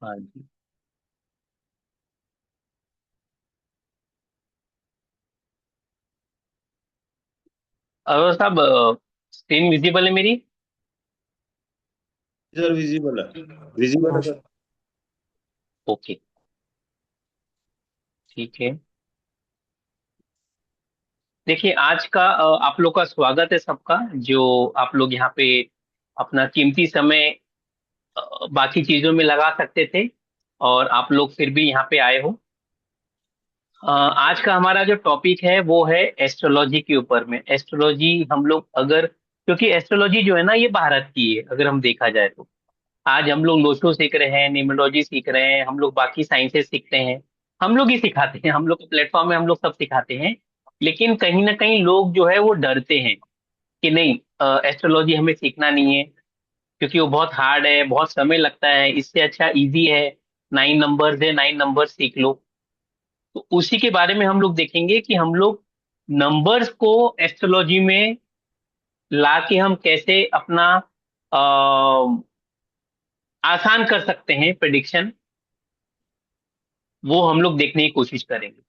हाँ जी। और साहब, स्क्रीन विजिबल है मेरी? सर विजिबल है। विजिबल है सर। ओके, ठीक है। देखिए, आज का आप लोग का स्वागत है सबका, जो आप लोग यहाँ पे अपना कीमती समय बाकी चीजों में लगा सकते थे, और आप लोग फिर भी यहाँ पे आए हो। आज का हमारा जो टॉपिक है वो है एस्ट्रोलॉजी के ऊपर में। एस्ट्रोलॉजी हम लोग अगर, क्योंकि एस्ट्रोलॉजी जो है ना, ये भारत की है अगर हम देखा जाए तो। आज हम लोग लोशो सीख रहे हैं, न्यूमरोलॉजी सीख रहे हैं, हम लोग बाकी साइंसेस सीखते हैं। हम लोग ही सिखाते हैं, हम लोग के प्लेटफॉर्म में हम लोग सब सिखाते हैं। लेकिन कहीं ना कहीं लोग जो है वो डरते हैं कि नहीं, एस्ट्रोलॉजी हमें सीखना नहीं है, क्योंकि वो बहुत हार्ड है, बहुत समय लगता है, इससे अच्छा इजी है, 9 नंबर्स है, 9 नंबर सीख लो। तो उसी के बारे में हम लोग देखेंगे कि हम लोग नंबर्स को एस्ट्रोलॉजी में ला के हम कैसे अपना अ, आसान कर सकते हैं प्रिडिक्शन। वो हम लोग देखने की कोशिश करेंगे।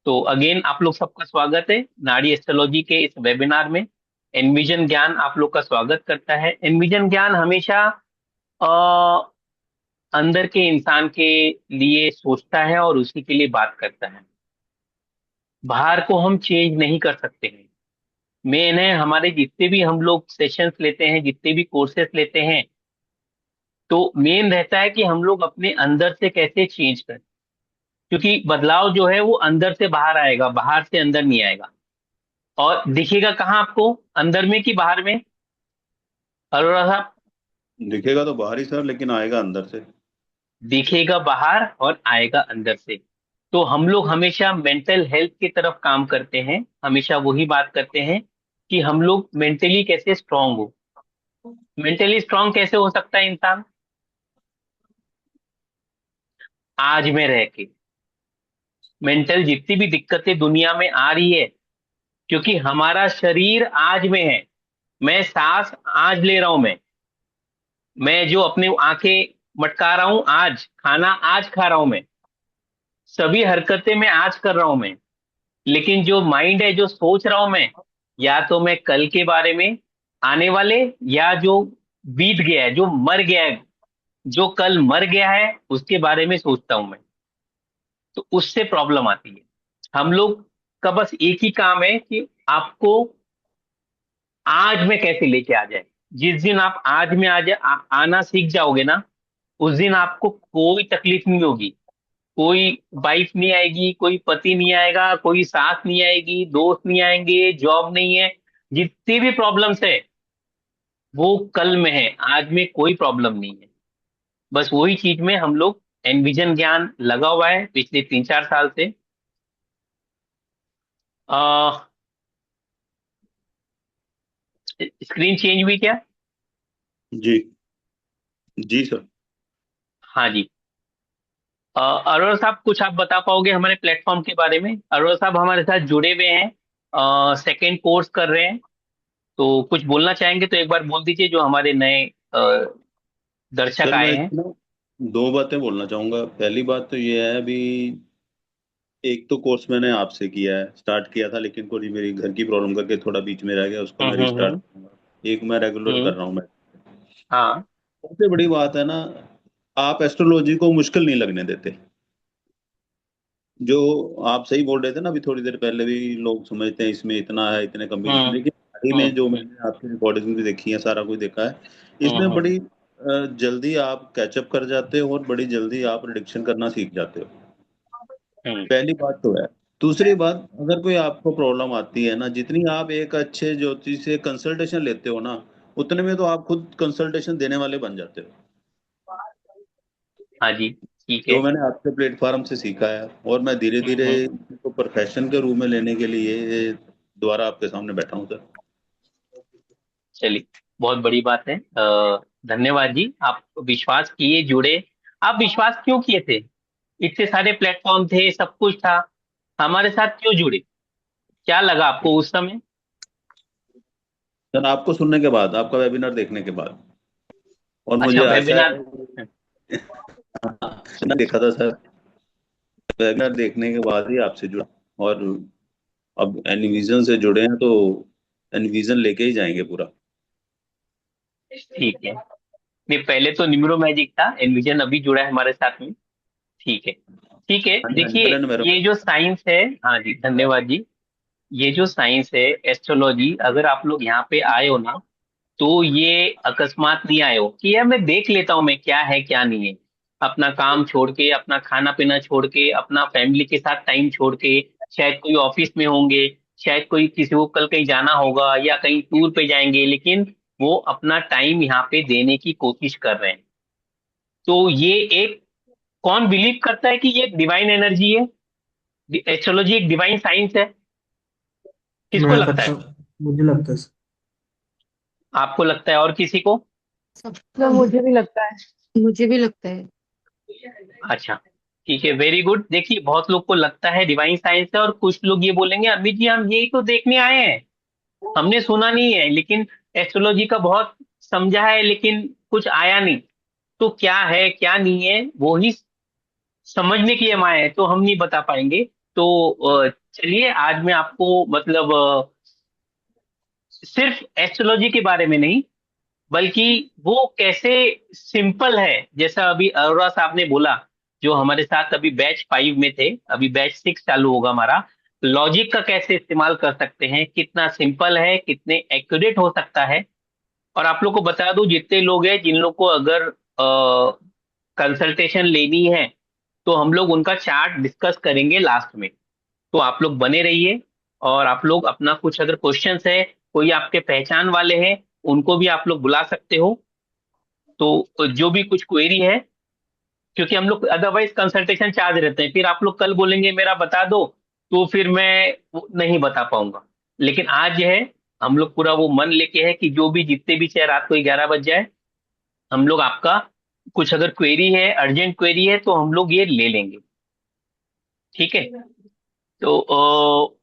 तो अगेन आप लोग सबका स्वागत है नाड़ी एस्ट्रोलॉजी के इस वेबिनार में। एनविजन ज्ञान आप लोग का स्वागत करता है। एनविजन ज्ञान हमेशा अ, अंदर के इंसान के लिए सोचता है और उसी के लिए बात करता है। बाहर को हम चेंज नहीं कर सकते हैं। मेन है, हमारे जितने भी हम लोग सेशंस लेते हैं, जितने भी कोर्सेस लेते हैं, तो मेन रहता है कि हम लोग अपने अंदर से कैसे चेंज करें। क्योंकि बदलाव जो है वो अंदर से बाहर आएगा, बाहर से अंदर नहीं आएगा। और दिखेगा कहाँ आपको, अंदर में कि बाहर में, अरोड़ा साहब? दिखेगा तो बाहर ही सर, लेकिन आएगा अंदर से। दिखेगा बाहर और आएगा अंदर से। तो हम लोग हमेशा मेंटल हेल्थ की तरफ काम करते हैं, हमेशा वही बात करते हैं कि हम लोग मेंटली कैसे स्ट्रांग हो। मेंटली स्ट्रांग कैसे हो सकता है इंसान? आज में रह के। मेंटल जितनी भी दिक्कतें दुनिया में आ रही है, क्योंकि हमारा शरीर आज में है। मैं सांस आज ले रहा हूं, मैं जो अपनी आंखें मटका रहा हूं आज, खाना आज खा रहा हूं मैं, सभी हरकतें मैं आज कर रहा हूं मैं। लेकिन जो माइंड है, जो सोच रहा हूं मैं, या तो मैं कल के बारे में, आने वाले, या जो बीत गया है, जो मर गया है, जो कल मर गया है उसके बारे में सोचता हूं मैं। तो उससे प्रॉब्लम आती है। हम लोग का बस एक ही काम है कि आपको आज में कैसे लेके आ जाए। जिस दिन आप आज में आना सीख जाओगे ना, उस दिन आपको कोई तकलीफ नहीं होगी। कोई वाइफ नहीं आएगी, कोई पति नहीं आएगा, कोई सास नहीं आएगी, दोस्त नहीं आएंगे, जॉब नहीं है। जितनी भी प्रॉब्लम्स है वो कल में है, आज में कोई प्रॉब्लम नहीं है। बस वही चीज में हम लोग एनविजन ज्ञान लगा हुआ है पिछले 3-4 साल से। आ, स्क्रीन चेंज हुई क्या? जी। जी सर। हाँ जी। अरोड़ा साहब, कुछ आप बता पाओगे हमारे प्लेटफॉर्म के बारे में? अरोड़ा साहब हमारे साथ जुड़े हुए हैं, सेकेंड कोर्स कर रहे हैं। तो कुछ बोलना चाहेंगे तो एक बार बोल दीजिए, जो हमारे नए दर्शक सर मैं आए हैं। इसमें दो बातें बोलना चाहूंगा। पहली बात तो ये है, अभी एक तो कोर्स मैंने आपसे किया है, स्टार्ट किया था, लेकिन थोड़ी मेरी घर की प्रॉब्लम करके थोड़ा बीच में रह गया, उसको मैं रिस्टार्ट हम्म। करूंगा। एक मैं रेगुलर कर हम्म। रहा हूँ मैं। हाँ। सबसे बड़ी बात है ना, आप एस्ट्रोलॉजी को मुश्किल नहीं लगने देते। जो आप सही बोल रहे थे ना अभी थोड़ी देर पहले भी, लोग समझते हैं इसमें इतना है, इतने कम्बिनेशन, हम्म। लेकिन हाल ही हम्म। में जो हम्म। मैंने आपकी रिकॉर्डिंग भी देखी है, सारा कुछ देखा है, इसमें हम्म। बड़ी जल्दी आप कैचअप कर जाते हो और बड़ी जल्दी आप प्रिडिक्शन करना सीख जाते हो। हम्म। पहली बात तो है। दूसरी बात, अगर कोई आपको प्रॉब्लम आती है ना, जितनी आप एक अच्छे ज्योतिषी से कंसल्टेशन लेते हो ना, उतने में तो आप खुद कंसल्टेशन देने वाले बन जाते हो। हाँ जी, ठीक है। जो मैंने आपके प्लेटफॉर्म से सीखा है, और मैं धीरे धीरे हम्म। इसको प्रोफेशन के रूप में लेने के लिए दोबारा आपके सामने बैठा हूँ सर। चलिए, बहुत बड़ी बात है। धन्यवाद जी, आप विश्वास किए, जुड़े। आप विश्वास क्यों किए थे? इतने सारे प्लेटफॉर्म थे, सब कुछ था, हमारे साथ क्यों जुड़े? क्या लगा आपको उस समय? सर आपको सुनने के बाद, आपका वेबिनार देखने के बाद, और अच्छा, मुझे आशा वेबिनार। है हाँ, मैं देखा था सर, वेबिनार देखने के बाद ही आपसे जुड़ा। और अब एनिविजन से जुड़े हैं तो एनिविजन लेके ही जाएंगे पूरा। ठीक है। नहीं, पहले तो न्यूरो मैजिक था, एनविजन अभी जुड़ा है हमारे साथ में। ठीक है। ठीक है, हाँ जी, हाँ जी, देखिए, मिलन मेरे ये जो साइंस है, हाँ जी, धन्यवाद जी। ये जो साइंस है, एस्ट्रोलॉजी, अगर आप लोग यहाँ पे आए हो ना, तो ये अकस्मात नहीं आए हो कि यार मैं देख लेता हूँ मैं क्या है क्या नहीं है। अपना काम छोड़ के, अपना खाना पीना छोड़ के, अपना फैमिली के साथ टाइम छोड़ के, शायद कोई ऑफिस में होंगे, शायद कोई किसी को कल कहीं जाना होगा या कहीं टूर पे जाएंगे, लेकिन वो अपना टाइम यहाँ पे देने की कोशिश कर रहे हैं। तो ये एक, कौन बिलीव करता है कि ये डिवाइन एनर्जी है, एस्ट्रोलॉजी एक डिवाइन साइंस है? किसको मैं लगता करता है? हूँ, मुझे लगता है सर। आपको लगता है, और किसी को? तो मुझे भी लगता है, मुझे भी लगता है। अच्छा, ठीक है, वेरी गुड। देखिए, बहुत लोग को लगता है डिवाइन साइंस है, और कुछ लोग ये बोलेंगे अमित जी हम यही तो देखने आए हैं, हमने सुना नहीं है, लेकिन एस्ट्रोलॉजी का बहुत समझा है लेकिन कुछ आया नहीं। तो क्या है क्या नहीं है, वो ही समझने की हम आए हैं, तो हम नहीं बता पाएंगे। तो चलिए, आज मैं आपको मतलब सिर्फ एस्ट्रोलॉजी के बारे में नहीं, बल्कि वो कैसे सिंपल है, जैसा अभी अरोरा साहब ने बोला, जो हमारे साथ अभी बैच 5 में थे, अभी बैच 6 चालू होगा हमारा। लॉजिक का कैसे इस्तेमाल कर सकते हैं, कितना सिंपल है, कितने एक्यूरेट हो सकता है। और आप लोग को बता दूं, जितने लोग हैं, जिन लोग को अगर कंसल्टेशन लेनी है, तो हम लोग उनका चार्ट डिस्कस करेंगे लास्ट में। तो आप लोग बने रहिए। और आप लोग अपना कुछ अगर क्वेश्चंस है, कोई आपके पहचान वाले हैं, उनको भी आप लोग बुला सकते हो। तो जो भी कुछ क्वेरी है, क्योंकि हम लोग अदरवाइज कंसल्टेशन चार्ज रहते हैं, फिर आप लोग कल बोलेंगे मेरा बता दो, तो फिर मैं वो नहीं बता पाऊंगा। लेकिन आज है, हम लोग पूरा वो मन लेके है कि जो भी जितने भी, चाहे रात को 11 बज जाए, हम लोग आपका कुछ अगर क्वेरी है, अर्जेंट क्वेरी है, तो हम लोग ये ले लेंगे। ठीक है। तो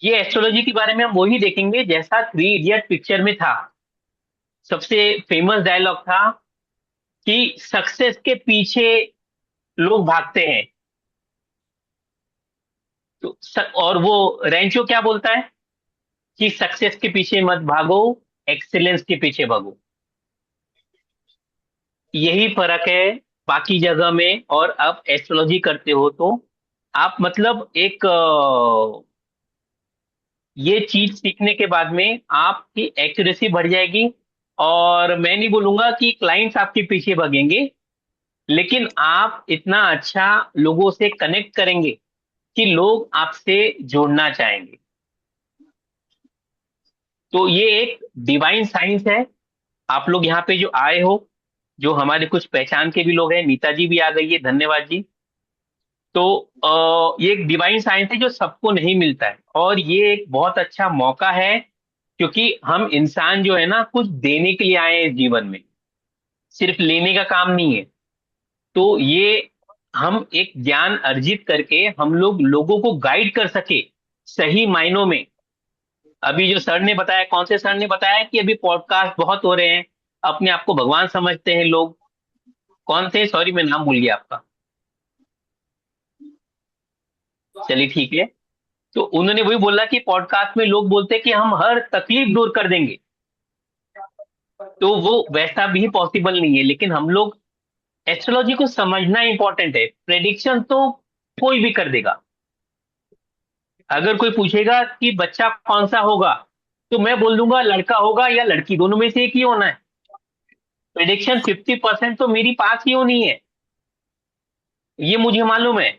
ये एस्ट्रोलॉजी के बारे में हम वही देखेंगे जैसा 3 इडियट पिक्चर में था। सबसे फेमस डायलॉग था कि सक्सेस के पीछे लोग भागते हैं। और वो रेंचो क्या बोलता है कि सक्सेस के पीछे मत भागो, एक्सीलेंस के पीछे भागो। यही फर्क है बाकी जगह में। और अब एस्ट्रोलॉजी करते हो तो आप मतलब एक ये चीज सीखने के बाद में आपकी एक्यूरेसी बढ़ जाएगी। और मैं नहीं बोलूंगा कि क्लाइंट्स आपके पीछे भागेंगे, लेकिन आप इतना अच्छा लोगों से कनेक्ट करेंगे कि लोग आपसे जुड़ना चाहेंगे। तो ये एक डिवाइन साइंस है। आप लोग यहाँ पे जो आए हो, जो हमारे कुछ पहचान के भी लोग हैं, नीता जी भी आ गई है, धन्यवाद जी। तो ये एक डिवाइन साइंस है जो सबको नहीं मिलता है, और ये एक बहुत अच्छा मौका है, क्योंकि हम इंसान जो है ना, कुछ देने के लिए आए हैं इस जीवन में, सिर्फ लेने का काम नहीं है। तो ये हम एक ज्ञान अर्जित करके हम लोग लोगों को गाइड कर सके सही मायनों में। अभी जो सर ने बताया, कौन से सर ने बताया कि अभी पॉडकास्ट बहुत हो रहे हैं, अपने आप को भगवान समझते हैं लोग, कौन थे, सॉरी मैं नाम भूल गया आपका। चलिए ठीक है। तो उन्होंने वही बोला कि पॉडकास्ट में लोग बोलते हैं कि हम हर तकलीफ दूर कर देंगे। तो वो वैसा भी पॉसिबल नहीं है, लेकिन हम लोग एस्ट्रोलॉजी को समझना इंपॉर्टेंट है। प्रेडिक्शन तो कोई भी कर देगा। अगर कोई पूछेगा कि बच्चा कौन सा होगा, तो मैं बोल दूंगा लड़का होगा या लड़की, दोनों में से एक ही होना है। प्रेडिक्शन 50% तो मेरी पास ही होनी है, ये मुझे मालूम है।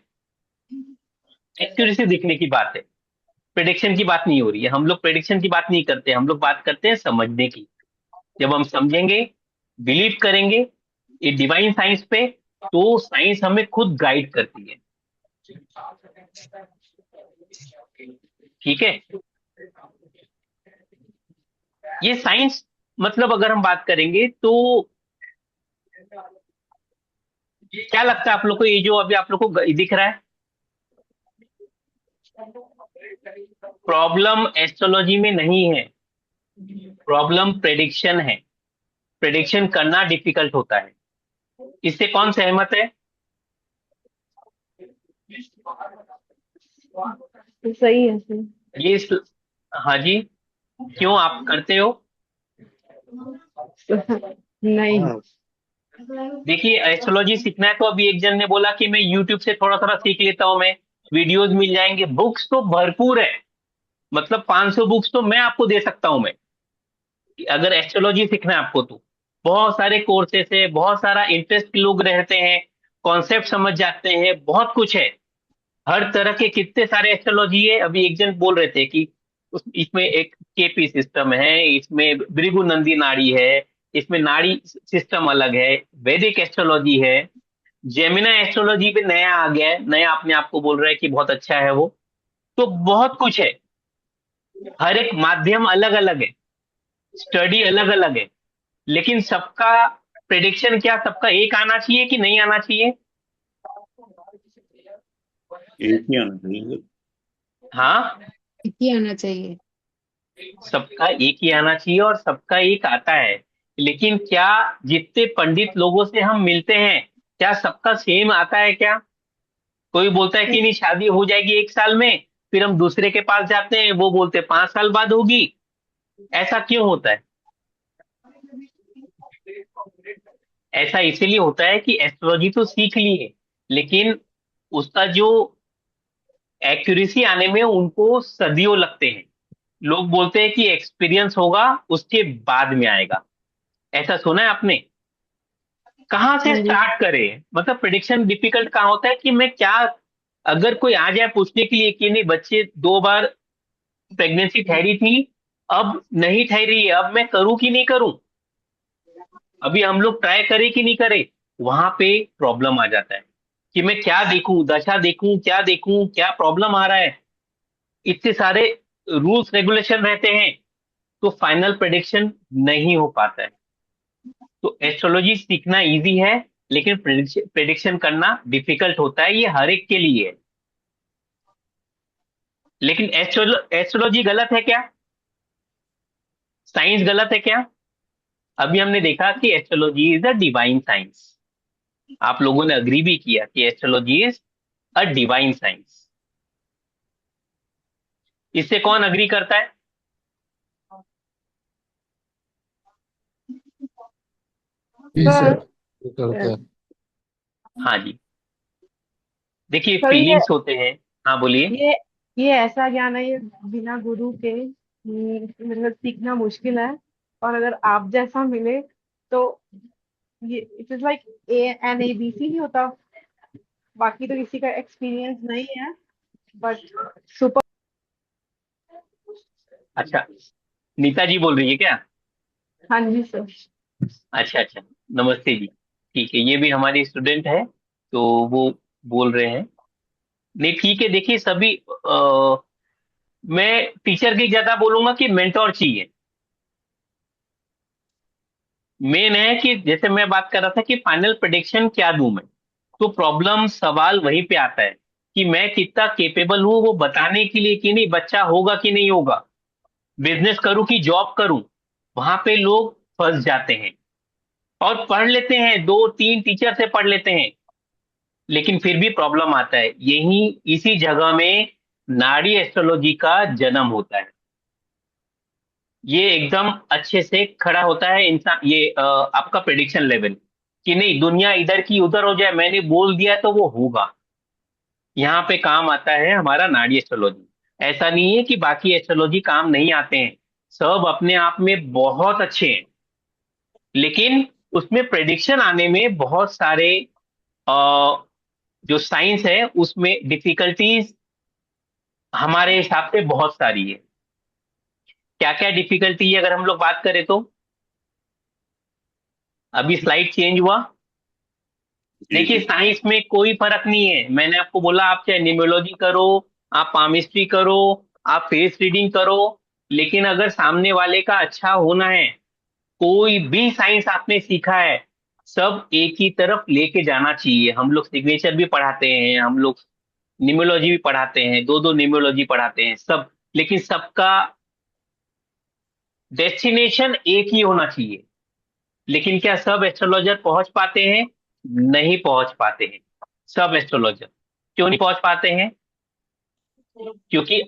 एक्यूरेसी दिखने की बात है, प्रेडिक्शन की बात नहीं हो रही है। हम लोग प्रेडिक्शन की बात नहीं करते, हम लोग बात करते हैं समझने की। जब हम समझेंगे, बिलीव करेंगे ये डिवाइन साइंस पे, तो साइंस हमें खुद गाइड करती है। ठीक है। ये साइंस मतलब अगर हम बात करेंगे तो क्या लगता है आप लोग को, ये जो अभी आप लोग को दिख रहा है, प्रॉब्लम एस्ट्रोलॉजी में नहीं है, प्रॉब्लम प्रेडिक्शन है। प्रेडिक्शन करना डिफिकल्ट होता है। इससे कौन सहमत है? तो सही है सर। ये हाँ जी, क्यों आप करते हो? नहीं। हाँ। देखिए, एस्ट्रोलॉजी सीखना है तो अभी एक जन ने बोला कि मैं यूट्यूब से थोड़ा थोड़ा सीख लेता हूँ, मैं वीडियोज मिल जाएंगे, बुक्स तो भरपूर है। मतलब 500 बुक्स तो मैं आपको दे सकता हूँ मैं, कि अगर एस्ट्रोलॉजी सीखना है आपको तो बहुत सारे कोर्सेस है, बहुत सारा इंटरेस्ट के लोग रहते हैं, कॉन्सेप्ट समझ जाते हैं, बहुत कुछ है। हर तरह के कितने सारे एस्ट्रोलॉजी है। अभी एक जन बोल रहे थे कि इसमें एक केपी सिस्टम है, इसमें भृगु नंदी नाड़ी है, इसमें नाड़ी सिस्टम अलग है, वैदिक एस्ट्रोलॉजी है, जेमिना एस्ट्रोलॉजी भी नया आ गया है, नया अपने आप को बोल रहा है कि बहुत अच्छा है वो। तो बहुत कुछ है, हर एक माध्यम अलग अलग है, स्टडी अलग अलग है, लेकिन सबका प्रेडिक्शन क्या, सबका एक आना चाहिए कि नहीं आना चाहिए? एक ही आना चाहिए। हाँ, एक ही आना चाहिए। सबका एक ही आना चाहिए और सबका एक आता है। लेकिन क्या जितने पंडित लोगों से हम मिलते हैं, क्या सबका सेम आता है क्या? कोई बोलता है कि नहीं शादी हो जाएगी 1 साल में, फिर हम दूसरे के पास जाते हैं, वो बोलते हैं 5 साल बाद होगी। ऐसा क्यों होता है? ऐसा इसीलिए होता है कि एस्ट्रोलॉजी तो सीख ली है, लेकिन उसका जो एक्यूरेसी आने में उनको सदियों लगते हैं। लोग बोलते हैं कि एक्सपीरियंस होगा उसके बाद में आएगा। ऐसा सुना है आपने? कहाँ से हाँ जी। स्टार्ट करें? मतलब प्रिडिक्शन डिफिकल्ट कहाँ होता है कि मैं क्या, अगर कोई आ जाए पूछने के लिए कि नहीं बच्चे 2 बार प्रेगनेंसी ठहरी थी, अब नहीं ठहरी है, अब मैं करूं कि नहीं करूं, अभी हम लोग ट्राई करें कि नहीं करें, वहां पे प्रॉब्लम आ जाता है कि मैं क्या देखूं, दशा देखूं, क्या देखूं, क्या प्रॉब्लम आ रहा है। इतने सारे रूल्स रेगुलेशन रहते हैं, तो फाइनल प्रेडिक्शन नहीं हो पाता है। तो एस्ट्रोलॉजी सीखना इजी है, लेकिन प्रेडिक्शन करना डिफिकल्ट होता है, ये हर एक के लिए है। लेकिन एस्ट्रोलॉजी गलत है क्या? साइंस गलत है क्या? अभी हमने देखा कि astrology is a divine science. आप लोगों ने अग्री भी किया कि astrology is a divine science. इससे कौन अग्री करता है? जी सर, सर। ये करता है। हाँ जी। देखिए, सर फीलिंग्स होते हैं। हाँ बोलिए। ये ये ऐसा ज्ञान है, ये बिना गुरु के मतलब सीखना मुश्किल है। और अगर आप जैसा मिले तो ये इट इज लाइक ABC नहीं होता। बाकी तो किसी का एक्सपीरियंस नहीं है, बट सुपर। अच्छा, नीता जी बोल रही है क्या? हाँ जी सर। अच्छा अच्छा, नमस्ते जी। ठीक है, ये भी हमारी स्टूडेंट है, तो वो बोल रहे हैं। नहीं ठीक है, देखिए सभी मैं टीचर की ज्यादा बोलूंगा कि मेंटोर चाहिए। मेन है कि जैसे मैं बात कर रहा था कि फाइनल प्रेडिक्शन क्या दूं मैं, तो प्रॉब्लम सवाल वहीं पे आता है कि मैं कितना केपेबल हूं वो बताने के लिए, कि नहीं बच्चा होगा कि नहीं होगा, बिजनेस करूं कि जॉब करूं। वहां पे लोग फंस जाते हैं और पढ़ लेते हैं, 2 3 टीचर से पढ़ लेते हैं, लेकिन फिर भी प्रॉब्लम आता है। यही इसी जगह में नाड़ी एस्ट्रोलॉजी का जन्म होता है। ये एकदम अच्छे से खड़ा होता है इंसान, ये आपका प्रेडिक्शन लेवल, कि नहीं दुनिया इधर की उधर हो जाए, मैंने बोल दिया तो वो होगा। यहाँ पे काम आता है हमारा नाड़ी एस्ट्रोलॉजी। ऐसा नहीं है कि बाकी एस्ट्रोलॉजी काम नहीं आते हैं, सब अपने आप में बहुत अच्छे हैं, लेकिन उसमें प्रेडिक्शन आने में बहुत सारे जो साइंस है उसमें डिफिकल्टीज हमारे हिसाब से बहुत सारी है। क्या क्या डिफिकल्टी है अगर हम लोग बात करें तो, अभी स्लाइड चेंज हुआ। जी देखिए, जी। साइंस में कोई फर्क नहीं है, मैंने आपको बोला आप चाहे न्यूमरोलॉजी करो, आप पामिस्ट्री करो, आप फेस रीडिंग करो, लेकिन अगर सामने वाले का अच्छा होना है, कोई भी साइंस आपने सीखा है, सब एक ही तरफ लेके जाना चाहिए। हम लोग सिग्नेचर भी पढ़ाते हैं, हम लोग न्यूमरोलॉजी भी पढ़ाते हैं, 2 2 न्यूमरोलॉजी पढ़ाते हैं सब, लेकिन सबका डेस्टिनेशन एक ही होना चाहिए। लेकिन क्या सब एस्ट्रोलॉजर पहुंच पाते हैं? नहीं पहुंच पाते हैं सब एस्ट्रोलॉजर। क्यों नहीं पहुंच पाते हैं? क्योंकि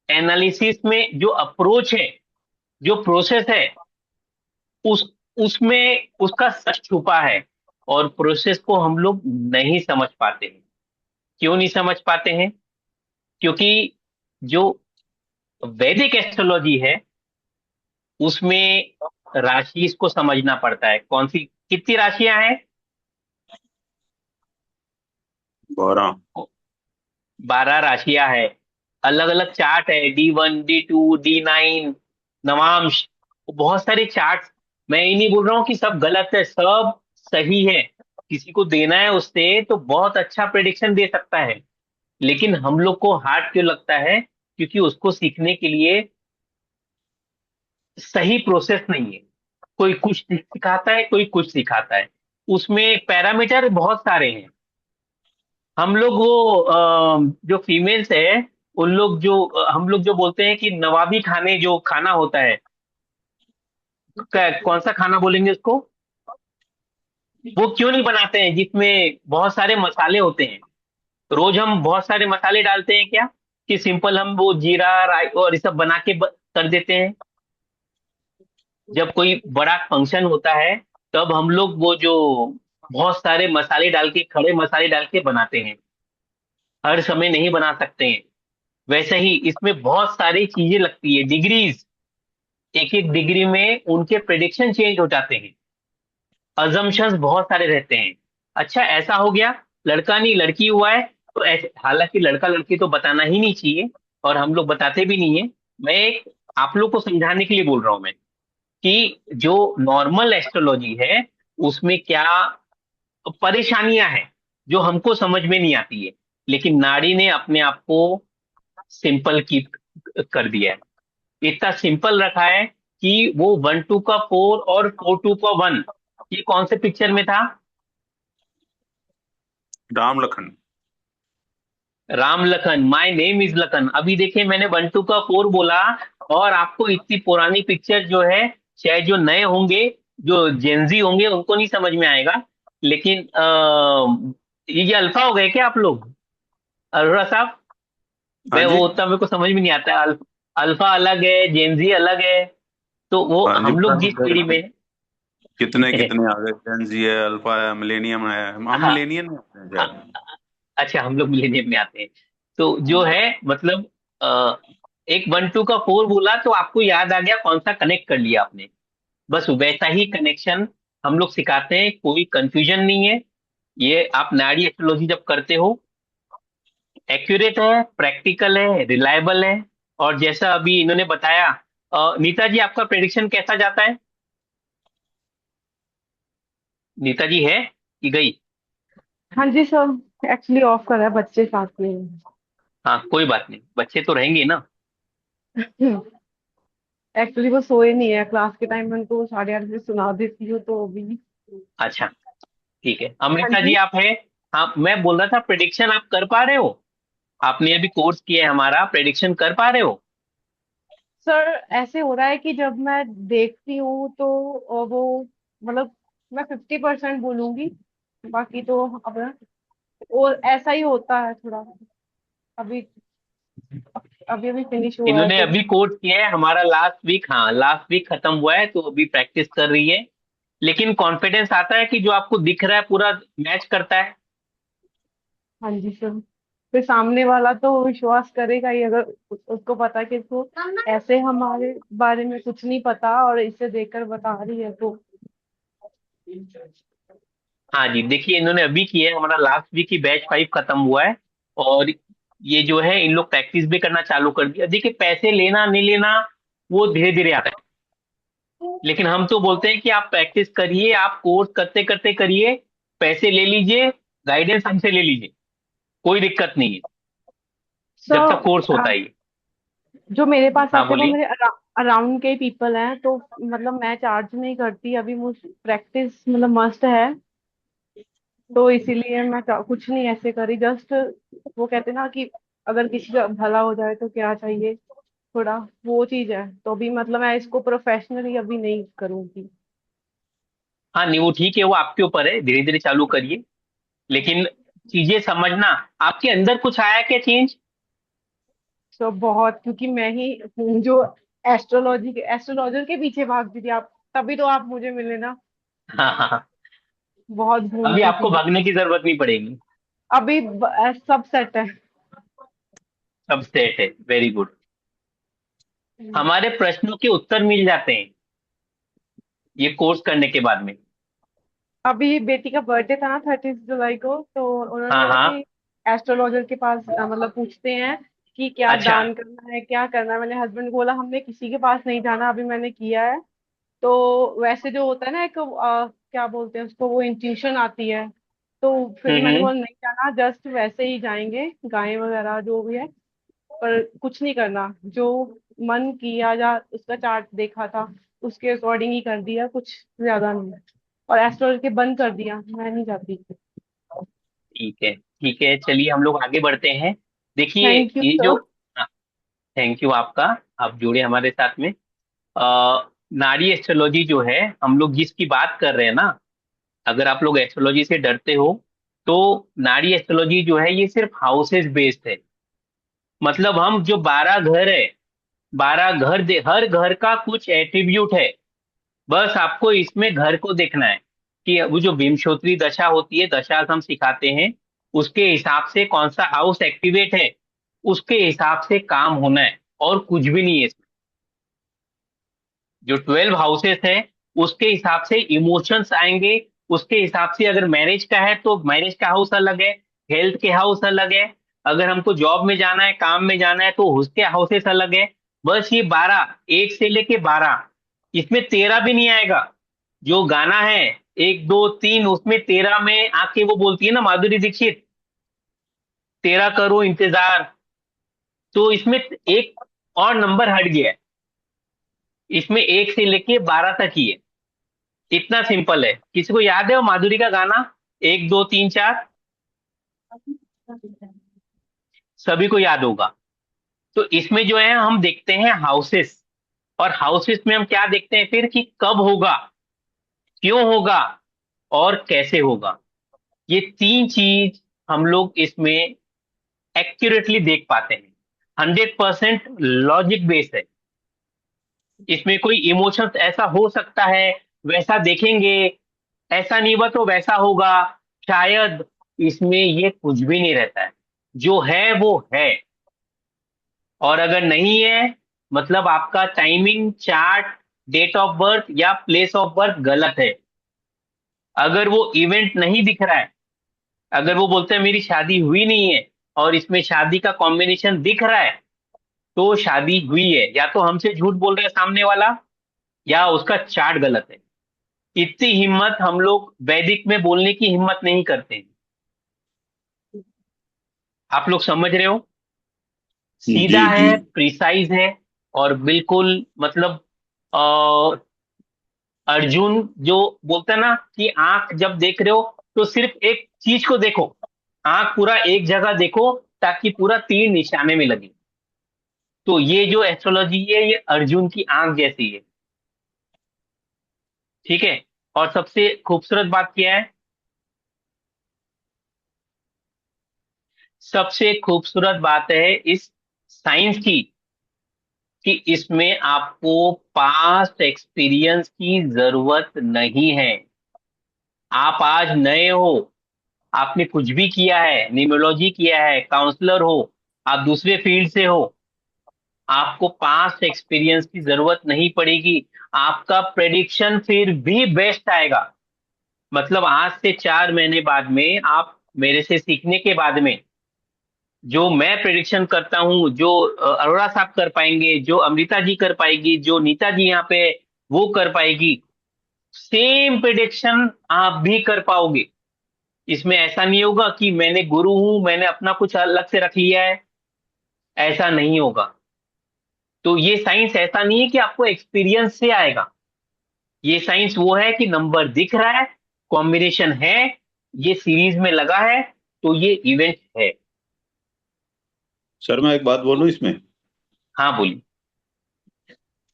एनालिसिस में जो अप्रोच है, जो प्रोसेस है, उस उसमें उसका सच छुपा है, और प्रोसेस को हम लोग नहीं समझ पाते हैं। क्यों नहीं समझ पाते हैं? क्योंकि जो वैदिक एस्ट्रोलॉजी है उसमें राशि को समझना पड़ता है। कौन सी, कितनी राशियां हैं? 12। 12 राशियां है। अलग अलग चार्ट है, D1, D2, D9, नवांश, बहुत सारे चार्ट। मैं ये नहीं बोल रहा हूँ कि सब गलत है, सब सही है। किसी को देना है उससे तो बहुत अच्छा प्रेडिक्शन दे सकता है। लेकिन हम लोग को हार्ड क्यों लगता है? क्योंकि उसको सीखने के लिए सही प्रोसेस नहीं है। कोई कुछ सिखाता है, कोई कुछ सिखाता है। उसमें पैरामीटर बहुत सारे हैं। हम लोग वो जो फीमेल्स है, उन लोग जो हम लोग जो बोलते हैं कि नवाबी खाने, जो खाना होता है, कौन सा खाना बोलेंगे उसको, वो क्यों नहीं बनाते हैं जिसमें बहुत सारे मसाले होते हैं? रोज हम बहुत सारे मसाले डालते हैं क्या, कि सिंपल हम वो जीरा राई और ये सब बना के कर देते हैं? जब कोई बड़ा फंक्शन होता है तब हम लोग वो जो बहुत सारे मसाले डाल के, खड़े मसाले डाल के बनाते हैं। हर समय नहीं बना सकते हैं। वैसे ही इसमें बहुत सारी चीजें लगती है, डिग्रीज। एक एक डिग्री में उनके प्रेडिक्शन चेंज हो जाते हैं। अजम्पशंस बहुत सारे रहते हैं। अच्छा, ऐसा हो गया, लड़का नहीं लड़की हुआ है, तो ऐसे, हालांकि लड़का लड़की तो बताना ही नहीं चाहिए, और हम लोग बताते भी नहीं है। मैं एक आप लोग को समझाने के लिए बोल रहा हूं मैं, कि जो नॉर्मल एस्ट्रोलॉजी है उसमें क्या परेशानियां हैं जो हमको समझ में नहीं आती है। लेकिन नाड़ी ने अपने आप को सिंपल की कर दिया है। इतना सिंपल रखा है कि वो 1 2 का 4 और 4 2 का 1, ये कौन से पिक्चर में था? Ram Lakhan. Ram Lakhan, my name is Lakhan. अभी देखिए, मैंने 1 2 का 4 बोला, और आपको इतनी पुरानी पिक्चर जो है, चाहे जो नए होंगे, जो जेंजी होंगे, उनको नहीं समझ में आएगा। लेकिन ये अल्फा हो गए क्या आप लोग, अरोरा साहब? हाँ मैं जी। वो उतना मेरे को समझ में नहीं आता। अल्फा अलग है, जेंजी अलग है। तो वो हाँ जी, हम लोग पता जिस पीढ़ी में कितने हैं। कितने आ गए, जेन जी है, अल्फा है, मिलेनियम है। हम हाँ, मिलेनियम में आते हैं अ- शायद। अच्छा, हम लोग मिलेनियम में आते हैं। तो जो है, मतलब एक 1 2 का 4 बोला तो आपको याद आ गया, कौन सा कनेक्ट कर लिया आपने। बस वैसा ही कनेक्शन हम लोग सिखाते हैं, कोई कंफ्यूजन नहीं है। ये आप नाड़ी एस्ट्रोलॉजी जब करते हो, एक्यूरेट है, प्रैक्टिकल है, रिलायबल है। और जैसा अभी इन्होंने बताया, नीता जी आपका प्रेडिक्शन कैसा जाता है? नीता जी है कि गई? हाँ जी सर, एक्चुअली ऑफ करा है, बच्चे साथ में हाँ, कोई बात नहीं, बच्चे तो रहेंगे ना। हैं। एक्चुअली वो सोए नहीं है, क्लास के टाइम में उनको 8:30 बजे सुना देती हूँ तो अभी। अच्छा, ठीक है। हाँ अमृता जी जी आप है? हाँ, मैं बोल रहा था, प्रेडिक्शन आप कर पा रहे हो? आपने अभी कोर्स किया है हमारा, प्रेडिक्शन कर पा रहे हो? सर, ऐसे हो रहा है कि जब मैं देखती हूँ तो वो मतलब मैं 50% बोलूंगी, बाकी तो अपना और ऐसा ही होता है थोड़ा। अभी अभी अभी फिनिश हुआ है इन्होंने तो। अभी कोर्स किया है हमारा लास्ट वीक, हाँ लास्ट वीक खत्म हुआ है, तो अभी प्रैक्टिस कर रही है। लेकिन कॉन्फिडेंस आता है कि जो आपको दिख रहा है पूरा मैच करता है। हाँ जी सर, फिर सामने वाला तो विश्वास करेगा ही, अगर उसको पता है कि इसको ऐसे हमारे बारे में कुछ नहीं पता और इसे देखकर बता रही है तो। हाँ जी, देखिए इन्होंने अभी किया है, हमारा लास्ट वीक ही बैच 5 खत्म हुआ है। और ये जो है, इन लोग प्रैक्टिस भी करना चालू कर दिया। देखिए, पैसे लेना नहीं लेना वो धीरे धीरे आता है। लेकिन हम तो बोलते हैं कि आप प्रैक्टिस करिए, आप कोर्स करते करते करिए, पैसे ले लीजिए, गाइडेंस हमसे ले लीजिए, कोई दिक्कत नहीं है, सो जब तक कोर्स होता ही है। जो मेरे पास हाँ आते हैं वो बोलिए। मेरे अराउंड के पीपल हैं, तो मतलब मैं चार्ज नहीं करती अभी, मुझ प्रैक्टिस मतलब मस्ट है। तो इसीलिए मैं कुछ नहीं ऐसे करी, जस्ट वो कहते हैं ना कि अगर किसी का भला हो जाए तो क्या चाहिए, थोड़ा वो चीज है। तो अभी मतलब मैं इसको प्रोफेशनली अभी नहीं करूंगी। हाँ नहीं वो ठीक है, वो आपके ऊपर है, धीरे धीरे चालू करिए, लेकिन चीजें समझना। आपके अंदर कुछ आया क्या चेंज? तो बहुत, क्योंकि मैं ही हूँ जो एस्ट्रोलॉजर के पीछे भागती थी। आप तभी तो आप मुझे मिले ना। हाँ हाँ हाँ। बहुत अभी घूमती आपको थी। भागने की जरूरत नहीं पड़ेगी। अभी सब सेट है। सब सेट है, वेरी गुड। हमारे प्रश्नों के उत्तर मिल जाते हैं ये कोर्स करने के बाद में। अभी बेटी का बर्थडे था ना 30 जुलाई को, तो उन्होंने हाँ बोला हाँ। कि एस्ट्रोलॉजर के पास मतलब पूछते हैं कि क्या अच्छा। दान करना है, क्या करना है। मैंने हस्बैंड को बोला हमने किसी के पास नहीं जाना, अभी मैंने किया है। तो वैसे जो होता है ना एक क्या बोलते हैं उसको, वो इंट्यूशन आती है। तो फिर मैंने हम्म। बोला नहीं जाना, जस्ट वैसे ही जाएंगे, गाय वगैरह जो भी है, पर कुछ नहीं करना। जो मन किया या उसका चार्ट देखा था उसके अकॉर्डिंग ही कर दिया, कुछ ज्यादा नहीं। और एस्ट्रोलॉजी के बंद कर दिया, मैं नहीं जाती। ठीक है ठीक है, चलिए हम लोग आगे बढ़ते हैं। देखिए थैंक यू ये जो, सर। थैंक यू आपका, आप जुड़े हमारे साथ में। नारी एस्ट्रोलॉजी जो है, हम लोग जिसकी बात कर रहे हैं ना, अगर आप लोग एस्ट्रोलॉजी से डरते हो, तो नारी एस्ट्रोलॉजी जो है ये सिर्फ हाउसेस बेस्ड है। मतलब हम जो 12 घर है, 12 घर हर घर का कुछ एट्रीब्यूट है। बस आपको इसमें घर को देखना है कि वो जो विंशोत्तरी दशा होती है, दशा हम सिखाते हैं, उसके हिसाब से कौन सा हाउस एक्टिवेट है, उसके हिसाब से काम होना है, और कुछ भी नहीं है इसमें। जो 12 हाउसेस है उसके हिसाब से इमोशंस आएंगे, उसके हिसाब से अगर मैरिज का है तो मैरिज का हाउस अलग है, हेल्थ के हाउस अलग है, अगर हमको जॉब में जाना है, काम में जाना है, तो उसके हाउसेस अलग है। बस ये 12, एक से लेके 12, इसमें 13 भी नहीं आएगा। जो गाना है 1 2 3, उसमें 13 में आके वो बोलती है ना माधुरी दीक्षित, तेरा करो इंतजार। तो इसमें एक और नंबर हट गया है, इसमें 1 से लेके 12 तक ही है। इतना सिंपल है। किसी को याद है वो माधुरी का गाना 1 2 3 4? सभी को याद होगा। तो इसमें जो है हम देखते हैं हाउसेस, और हाउसेस में हम क्या देखते हैं फिर, कि कब होगा, क्यों होगा, और कैसे होगा। ये 3 चीज हम लोग इसमें एक्यूरेटली देख पाते हैं। 100% लॉजिक बेस्ड है। इसमें कोई इमोशंस ऐसा हो सकता है, वैसा देखेंगे, ऐसा नहीं हुआ तो वैसा होगा, शायद, इसमें ये कुछ भी नहीं रहता है। जो है वो है। और अगर नहीं है, मतलब आपका timing chart, date of birth या प्लेस ऑफ बर्थ गलत है। अगर वो इवेंट नहीं दिख रहा है, अगर वो बोलते हैं मेरी शादी हुई नहीं है, और इसमें शादी का कॉम्बिनेशन दिख रहा है, तो शादी हुई है। या तो हमसे झूठ बोल रहा है सामने वाला, या उसका चार्ट गलत है। इतनी हिम्मत हम लोग वैदिक में बोलने की हिम्मत नहीं करते। आप लोग समझ रहे हो? जी सीधा जी। है, प्रिसाइज है, और बिल्कुल मतलब अ, अर्जुन जो बोलता है ना कि आंख जब देख रहे हो तो सिर्फ एक चीज को देखो, आंख पूरा एक जगह देखो, ताकि पूरा तीर निशाने में लगे। तो ये जो एस्ट्रोलॉजी है ये अर्जुन की आंख जैसी है। ठीक है। और सबसे खूबसूरत बात क्या है, सबसे खूबसूरत बात है इस साइंस की, कि इसमें आपको पास्ट एक्सपीरियंस की जरूरत नहीं है। आप आज नए हो, आपने कुछ भी किया है, न्यूमरोलॉजी किया है, काउंसलर हो, आप दूसरे फील्ड से हो, आपको पास्ट एक्सपीरियंस की जरूरत नहीं पड़ेगी। आपका प्रेडिक्शन फिर भी बेस्ट आएगा। मतलब आज से 4 महीने बाद में आप मेरे से सीखने के बाद में, जो मैं प्रेडिक्शन करता हूँ, जो अरोड़ा साहब कर पाएंगे, जो अमृता जी कर पाएगी, जो नीता जी यहाँ पे वो कर पाएगी, सेम प्रेडिक्शन आप भी कर पाओगे। इसमें ऐसा नहीं होगा कि मैंने गुरु हूं, मैंने अपना कुछ अलग से रख लिया है, ऐसा नहीं होगा। तो ये साइंस ऐसा नहीं है कि आपको एक्सपीरियंस से आएगा। ये साइंस वो है कि नंबर दिख रहा है, कॉम्बिनेशन है, ये सीरीज में लगा है, तो ये इवेंट है। सर मैं एक बात बोलूं इसमें। हाँ बोलिए।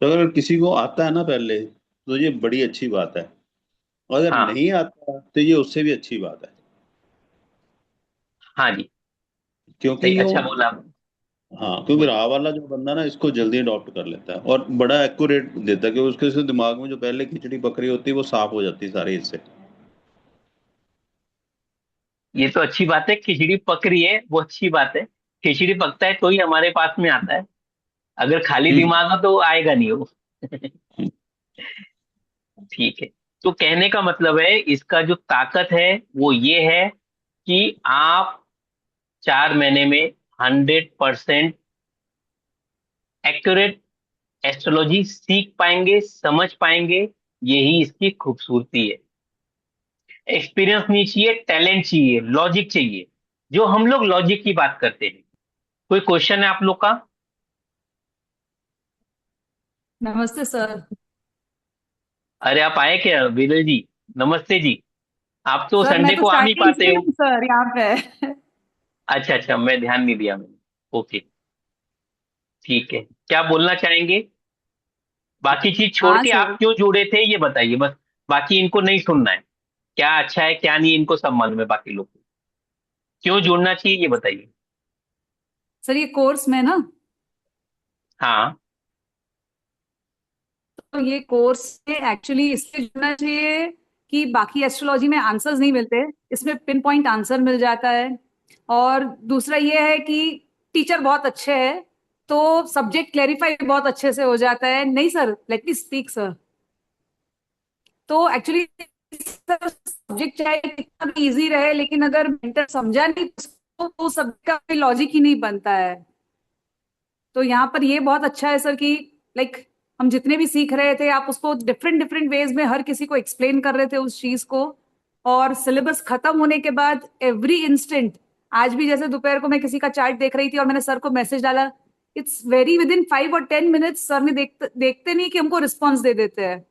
तो अगर किसी को आता है ना पहले, तो ये बड़ी अच्छी बात है। अगर हाँ। नहीं आता तो ये उससे भी अच्छी बात है, हाँ जी। क्योंकि सही, यो अच्छा बोला आपने। हाँ, क्योंकि बोलिए। राह वाला जो बंदा ना इसको जल्दी अडॉप्ट कर लेता है और बड़ा एक्यूरेट देता है, कि उसके से दिमाग में जो पहले खिचड़ी पकड़ी होती है वो साफ हो जाती है सारी इससे। ये तो अच्छी बात है, खिचड़ी पक रही है वो अच्छी बात है। खिचड़ी पकता है तो ही हमारे पास में आता है, अगर खाली हम्म। दिमाग हो तो आएगा नहीं वो। ठीक है। तो कहने का मतलब है इसका जो ताकत है वो ये है कि आप 4 महीने में 100% एक्यूरेट एस्ट्रोलॉजी सीख पाएंगे, समझ पाएंगे। यही इसकी खूबसूरती है। एक्सपीरियंस नहीं चाहिए, टैलेंट चाहिए, लॉजिक चाहिए, जो हम लोग लॉजिक की बात करते हैं। कोई क्वेश्चन है आप लोग का? नमस्ते सर। अरे आप आए क्या विरल जी? नमस्ते जी। आप तो सर मैं संडे तो को आ नहीं स्टार्टिंग से पाते ही हो। हूँ सर यहाँ पे। अच्छा अच्छा, मैं ध्यान नहीं दिया मैंने। ओके। ठीक है, क्या बोलना चाहेंगे? बाकी चीज छोड़ हाँ के आप सर। क्यों जुड़े थे ये बताइए बस। बाकी इनको नहीं सुनना है। क्या अच्छा है क्या नहीं, इनको सब मालूम है बाकी लोग को। क्यों जुड़ना चाहिए ये बताइए। सर ये कोर्स में ना, हाँ। तो ये कोर्स में एक्चुअली इसलिए जुड़ना चाहिए कि बाकी एस्ट्रोलॉजी में आंसर्स नहीं मिलते, इसमें पिन पॉइंट आंसर मिल जाता है। और दूसरा ये है कि टीचर बहुत अच्छे हैं, तो सब्जेक्ट क्लेरिफाई बहुत अच्छे से हो जाता है। नहीं sir, let me speak sir. तो एक्चुअली सर सब्जेक्ट चाहे कितना भी इजी रहे, लेकिन अगर मेंटर समझा नहीं तो सब्जेक्ट का कोई लॉजिक ही नहीं बनता है। तो यहाँ पर ये बहुत अच्छा है सर कि लाइक हम जितने भी सीख रहे थे, आप उसको डिफरेंट डिफरेंट वेज में हर किसी को एक्सप्लेन कर रहे थे उस चीज को। और सिलेबस खत्म होने के बाद एवरी इंस्टेंट, आज भी जैसे दोपहर को मैं किसी का चार्ट देख रही थी और मैंने सर को मैसेज डाला, इट्स वेरी विद इन 5 और 10 मिनट्स सर ने देखते देखते नहीं कि हमको रिस्पॉन्स दे देते हैं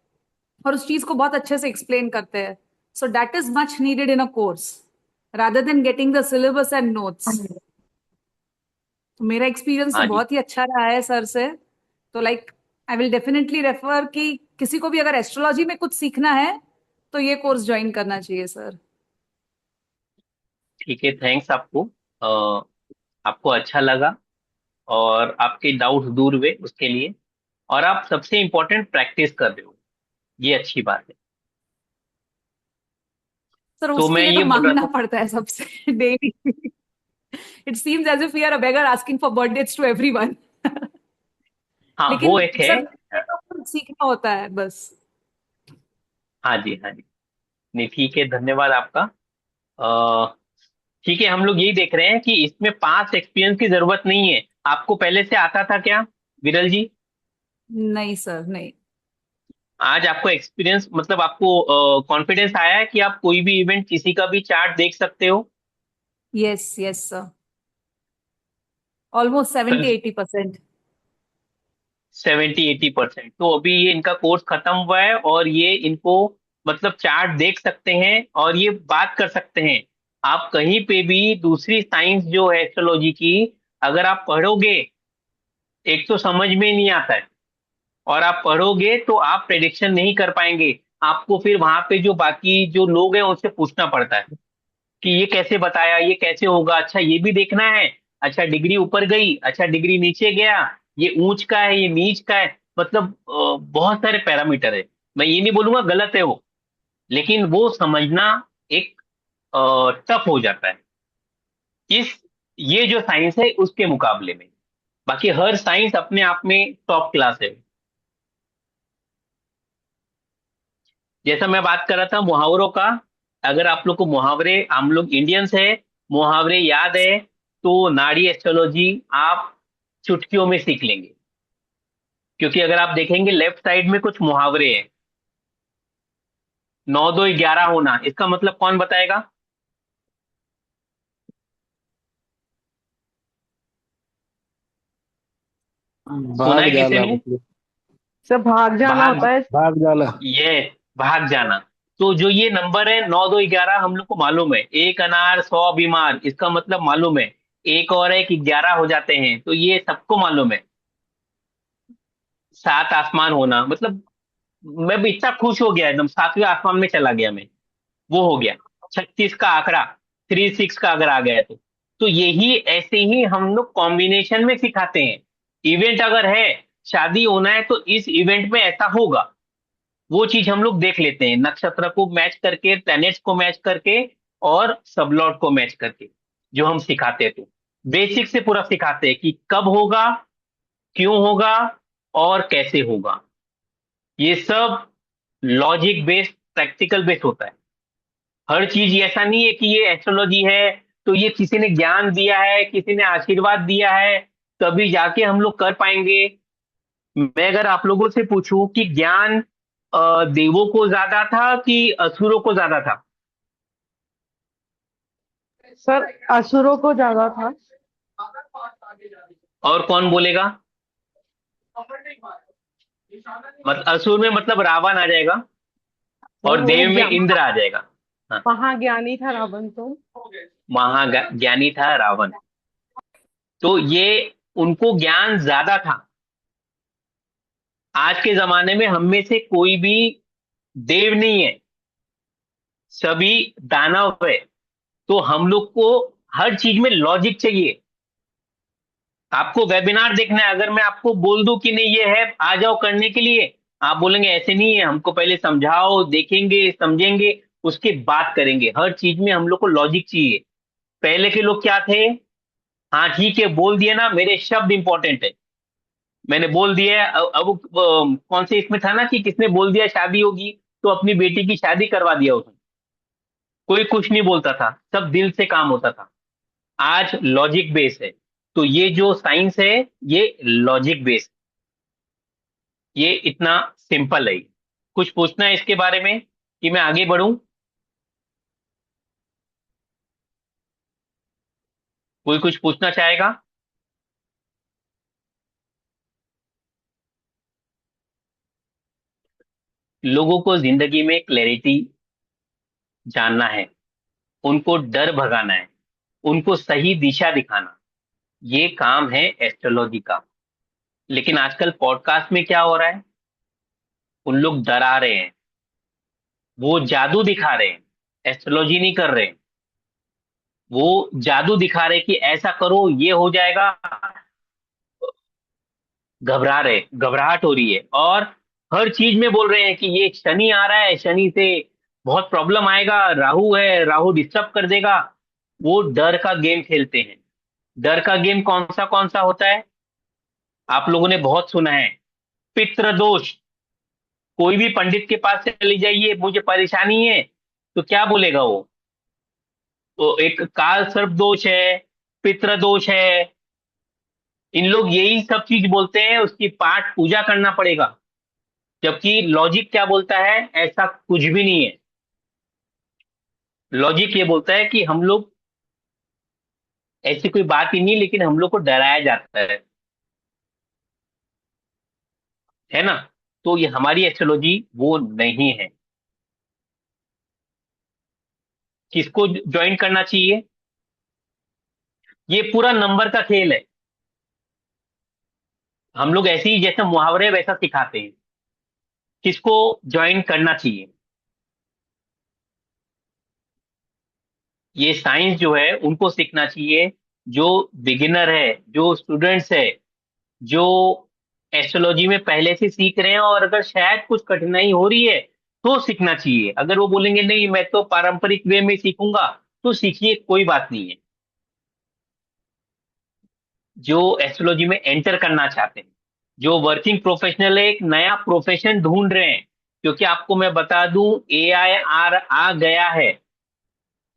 और उस चीज को बहुत अच्छे से एक्सप्लेन करते हैं। So that is much needed in a course rather than getting the syllabus and notes. तो मेरा एक्सपीरियंस तो हाँ जी। बहुत ही अच्छा रहा है सर से। तो like I will definitely refer कि किसी को भी अगर एस्ट्रोलॉजी में कुछ सीखना है तो ये कोर्स ज्वाइन करना चाहिए सर। ठीक है, थैंक्स आपको। आपको अच्छा लगा और आपके डाउट्स दूर हुए उसके लिए। और आप सबसे इम्पोर्टेंट प्रैक्टिस कर रहे हो, ये अच्छी बात है। सर तो उसके मैं लिए तो ये बोल रहा मांगना था। पड़ता है सबसे daily. It seems as if we are a beggar asking for birthdays to everyone. हाँ वो लेकिन एक है। सर तो सीखना होता है बस। हाँ जी, हाँ जी। नहीं ठीक है, धन्यवाद आपका। अ, ठीक है, हम लोग यही देख रहे हैं कि इसमें पास्ट एक्सपीरियंस की जरूरत नहीं है। आपको पहले से आता था क्या विरल जी? नहीं सर नहीं। आज आपको एक्सपीरियंस मतलब आपको कॉन्फिडेंस आया है कि आप कोई भी इवेंट किसी का भी चार्ट देख सकते हो? Yes yes sir, almost 70-80%। 70-80%? तो अभी ये इनका कोर्स खत्म हुआ है और ये इनको मतलब चार्ट देख सकते हैं और ये बात कर सकते हैं। आप कहीं पे भी दूसरी साइंस जो है एस्ट्रोलॉजी की, अगर आप पढ़ोगे, एक तो समझ में नहीं आता है, और आप पढ़ोगे तो आप प्रेडिक्शन नहीं कर पाएंगे। आपको फिर वहां पे जो बाकी जो लोग हैं उनसे पूछना पड़ता है कि ये कैसे बताया, ये कैसे होगा, अच्छा ये भी देखना है। अच्छा डिग्री ऊपर गई, अच्छा डिग्री नीचे गया, ये ऊंच का है, ये नीच का है। मतलब बहुत सारे पैरामीटर है। मैं ये नहीं बोलूंगा गलत है वो, लेकिन वो समझना एक टफ हो जाता है इस ये जो साइंस है उसके मुकाबले में। बाकी हर साइंस अपने आप में टॉप क्लास है। जैसा मैं बात कर रहा था मुहावरों का, अगर आप लोग को मुहावरे, हम लोग इंडियंस है, मुहावरे याद है, तो नाड़ी एस्ट्रोलॉजी आप चुटकियों में सीख लेंगे। क्योंकि अगर आप देखेंगे लेफ्ट साइड में कुछ मुहावरे हैं। 9 2 11 होना, इसका मतलब कौन बताएगा? सुना भाग है किसी जाला ने? मतलब। सब भाग जाना भाग, होता है। भाग जाला। ये भाग जाना। तो जो ये नंबर है 9 2 11, हम लोग को मालूम है, एक अनार 100 बीमार, इसका मतलब मालूम है। एक और एक 11 हो जाते हैं, तो ये सबको मालूम है। 7 आसमान होना मतलब मैं भी इतना खुश हो गया, एकदम सातवें आसमान में चला गया मैं। वो हो गया 36 का आंकड़ा, 36 का अगर आ गया तो यही ऐसे ही हम लोग कॉम्बिनेशन में सिखाते हैं। इवेंट अगर है, शादी होना है, तो इस इवेंट में ऐसा होगा, वो चीज हम लोग देख लेते हैं, नक्षत्र को मैच करके, प्लैनेट्स को मैच करके, और सबलॉट को मैच करके, जो हम सिखाते थे। बेसिक से पूरा सिखाते हैं कि कब होगा, क्यों होगा, और कैसे होगा। ये सब लॉजिक बेस्ड, प्रैक्टिकल बेस्ड होता है। हर चीज ऐसा नहीं है कि ये एस्ट्रोलॉजी है तो ये किसी ने ज्ञान दिया है, किसी ने आशीर्वाद दिया है तभी जाके हम लोग कर पाएंगे। मैं अगर आप लोगों से पूछूं कि ज्ञान देवों को ज्यादा था कि असुरों को ज्यादा था? सर असुरों को ज्यादा था। और कौन बोलेगा? मतलब असुर में मतलब रावण आ जाएगा, सर और वो देव में इंद्र आ जाएगा। हाँ, महाज्ञानी था रावण तो। महाज्ञानी था रावण। तो ये, उनको ज्ञान ज्यादा था। आज के जमाने में हम में से कोई भी देव नहीं है, सभी दानव है। तो हम लोग को हर चीज में लॉजिक चाहिए। आपको वेबिनार देखना है, अगर मैं आपको बोल दूं कि नहीं ये है, आ जाओ करने के लिए, आप बोलेंगे ऐसे नहीं है, हमको पहले समझाओ, देखेंगे, समझेंगे, उसके बाद करेंगे। हर चीज में हम लोग को लॉजिक चाहिए। पहले के लोग क्या थे? हाँ ठीक है, बोल दिया ना, मेरे शब्द इंपॉर्टेंट है, मैंने बोल दिया। अब कौन से इसमें था ना कि किसने बोल दिया शादी होगी, तो अपनी बेटी की शादी करवा दिया उसने। कोई कुछ नहीं बोलता था, सब दिल से काम होता था। आज लॉजिक बेस है। तो ये जो साइंस है, ये लॉजिक बेस, ये इतना सिंपल है। कुछ पूछना है इसके बारे में कि मैं आगे बढ़ूं? कोई कुछ पूछना चाहेगा? लोगों को जिंदगी में क्लैरिटी जानना है, उनको डर भगाना है, उनको सही दिशा दिखाना, ये काम है एस्ट्रोलॉजी का। लेकिन आजकल पॉडकास्ट में क्या हो रहा है? उन लोग डरा रहे हैं, वो जादू दिखा रहे हैं, एस्ट्रोलॉजी नहीं कर रहे हैं। वो जादू दिखा रहे हैं कि ऐसा करो ये हो जाएगा। घबरा रहे, घबराहट हो रही है, और हर चीज में बोल रहे हैं कि ये शनि आ रहा है, शनि से बहुत प्रॉब्लम आएगा, राहु है, राहु डिस्टर्ब कर देगा। वो डर का गेम खेलते हैं। डर का गेम कौन सा होता है? आप लोगों ने बहुत सुना है, पितृदोष। कोई भी पंडित के पास चले जाइए, मुझे परेशानी है, तो क्या बोलेगा वो? तो एक काल सर्प दोष है, पितृदोष है, इन लोग यही सब चीज बोलते हैं, उसकी पाठ पूजा करना पड़ेगा। जबकि लॉजिक क्या बोलता है? ऐसा कुछ भी नहीं है। लॉजिक ये बोलता है कि हम लोग, ऐसी कोई बात ही नहीं, लेकिन हम लोग को डराया जाता है ना? तो ये हमारी एस्ट्रोलॉजी वो नहीं है। किसको ज्वाइन करना चाहिए? ये पूरा नंबर का खेल है। हम लोग ऐसे ही जैसे मुहावरे वैसा सिखाते हैं। किसको ज्वाइन करना चाहिए? ये साइंस जो है उनको सीखना चाहिए, जो बिगिनर है, जो स्टूडेंट्स है, जो एस्ट्रोलॉजी में पहले से सीख रहे हैं, और अगर शायद कुछ कठिनाई हो रही है तो सीखना चाहिए। अगर वो बोलेंगे नहीं मैं तो पारंपरिक वे में सीखूंगा, तो सीखिए, कोई बात नहीं है। जो एस्ट्रोलॉजी में एंटर करना चाहते हैं, जो वर्किंग प्रोफेशनल है, एक नया प्रोफेशन ढूंढ रहे हैं, क्योंकि आपको मैं बता दूं, एआई आ गया है।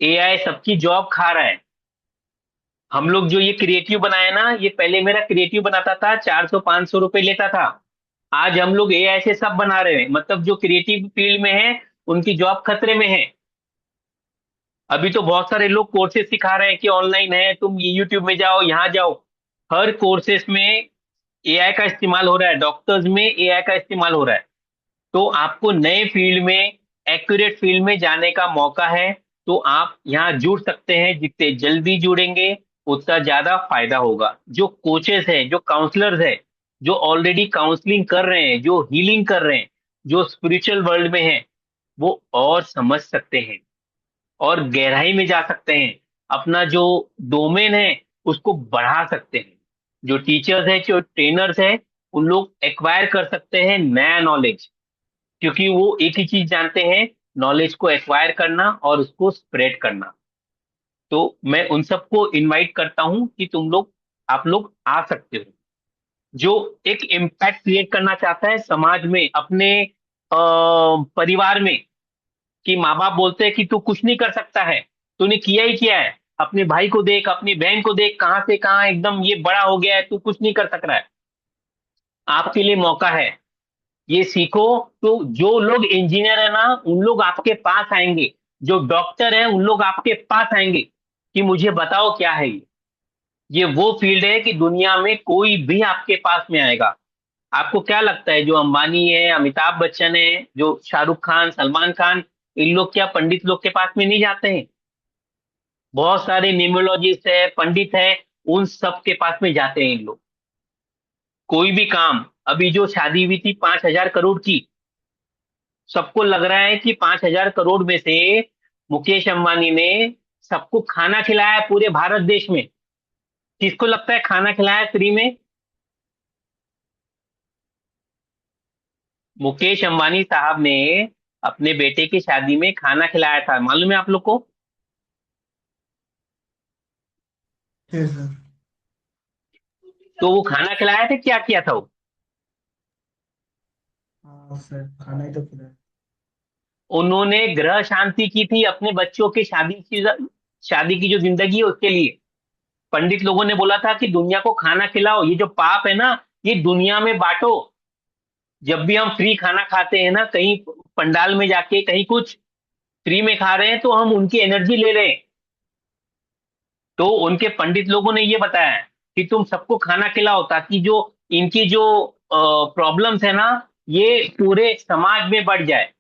एआई सबकी जॉब खा रहा है। हम लोग जो ये क्रिएटिव बनाया ना, ये पहले मेरा क्रिएटिव बनाता था, 400 500 रुपए लेता था। आज हम लोग एआई से सब बना रहे हैं, मतलब जो क्रिएटिव फील्ड में है उनकी जॉब खतरे में है। अभी तो बहुत सारे लोग कोर्सेज सिखा रहे हैं कि ऑनलाइन है, तुम ये यूट्यूब में जाओ, यहाँ जाओ। हर कोर्सेज में एआई का इस्तेमाल हो रहा है, डॉक्टर्स में एआई का इस्तेमाल हो रहा है। तो आपको नए फील्ड में, एक्यूरेट फील्ड में जाने का मौका है। तो आप यहाँ जुड़ सकते हैं, जितने जल्दी जुड़ेंगे उतना ज्यादा फायदा होगा। जो कोचेस है, जो काउंसलर्स है, जो ऑलरेडी काउंसलिंग कर रहे हैं, जो हीलिंग कर रहे हैं, जो स्पिरिचुअल वर्ल्ड में है वो और समझ सकते हैं और गहराई में जा सकते हैं, अपना जो डोमेन है उसको बढ़ा सकते हैं। जो टीचर्स है, जो ट्रेनर्स है, उन लोग एक्वायर कर सकते हैं नया नॉलेज, क्योंकि वो एक ही चीज जानते हैं, नॉलेज को एक्वायर करना और उसको स्प्रेड करना। तो मैं उन सबको इनवाइट करता हूं कि तुम लोग, आप लोग आ सकते हो। जो एक इम्पैक्ट क्रिएट करना चाहता है समाज में, अपने परिवार में, कि माँ बाप बोलते हैं कि तू कुछ नहीं कर सकता है, तूने किया ही किया है, अपने भाई को देख, अपनी बहन को देख, कहाँ से कहाँ एकदम ये बड़ा हो गया है, तू कुछ नहीं कर सक रहा है, आपके लिए मौका है, ये सीखो। तो जो लोग इंजीनियर है ना, उन लोग आपके पास आएंगे, जो डॉक्टर है उन लोग आपके पास आएंगे कि मुझे बताओ क्या है ये वो फील्ड है कि दुनिया में कोई भी आपके पास में आएगा। आपको क्या लगता है, जो अंबानी है, अमिताभ बच्चन है, जो शाहरुख खान, सलमान खान, इन लोग क्या पंडित लोग के पास में नहीं जाते हैं? बहुत सारे न्यूमरोलॉजिस्ट है, पंडित है, उन सब के पास में जाते हैं इन लोग। कोई भी काम, अभी जो शादी हुई थी 5,000 करोड़ की, सबको लग रहा है कि 5,000 करोड़ में से मुकेश अंबानी ने सबको खाना खिलाया है पूरे भारत देश में। किसको लगता है खाना खिलाया फ्री में? मुकेश अंबानी साहब ने अपने बेटे की शादी में खाना खिलाया था, मालूम है आप लोग को? है सर। तो वो खाना खिलाया था, क्या किया था वो? हाँ सर, खाना ही तो खिलाया। उन्होंने ग्रह शांति की थी अपने बच्चों के शादी की जो जिंदगी है उसके लिए। पंडित लोगों ने बोला था कि दुनिया को खाना खिलाओ, ये जो पाप है ना, ये दुनिया में बांटो। जब भी हम फ्री खाना खाते हैं ना, कहीं पंडाल में जाके कहीं कुछ फ्री में खा रहे हैं, तो हम उनकी एनर्जी ले रहे हैं। तो उनके पंडित लोगों ने ये बताया कि तुम सबको खाना खिलाओ, ताकि जो इनकी जो प्रॉब्लम्स है ना, ये पूरे समाज में बढ़ जाए।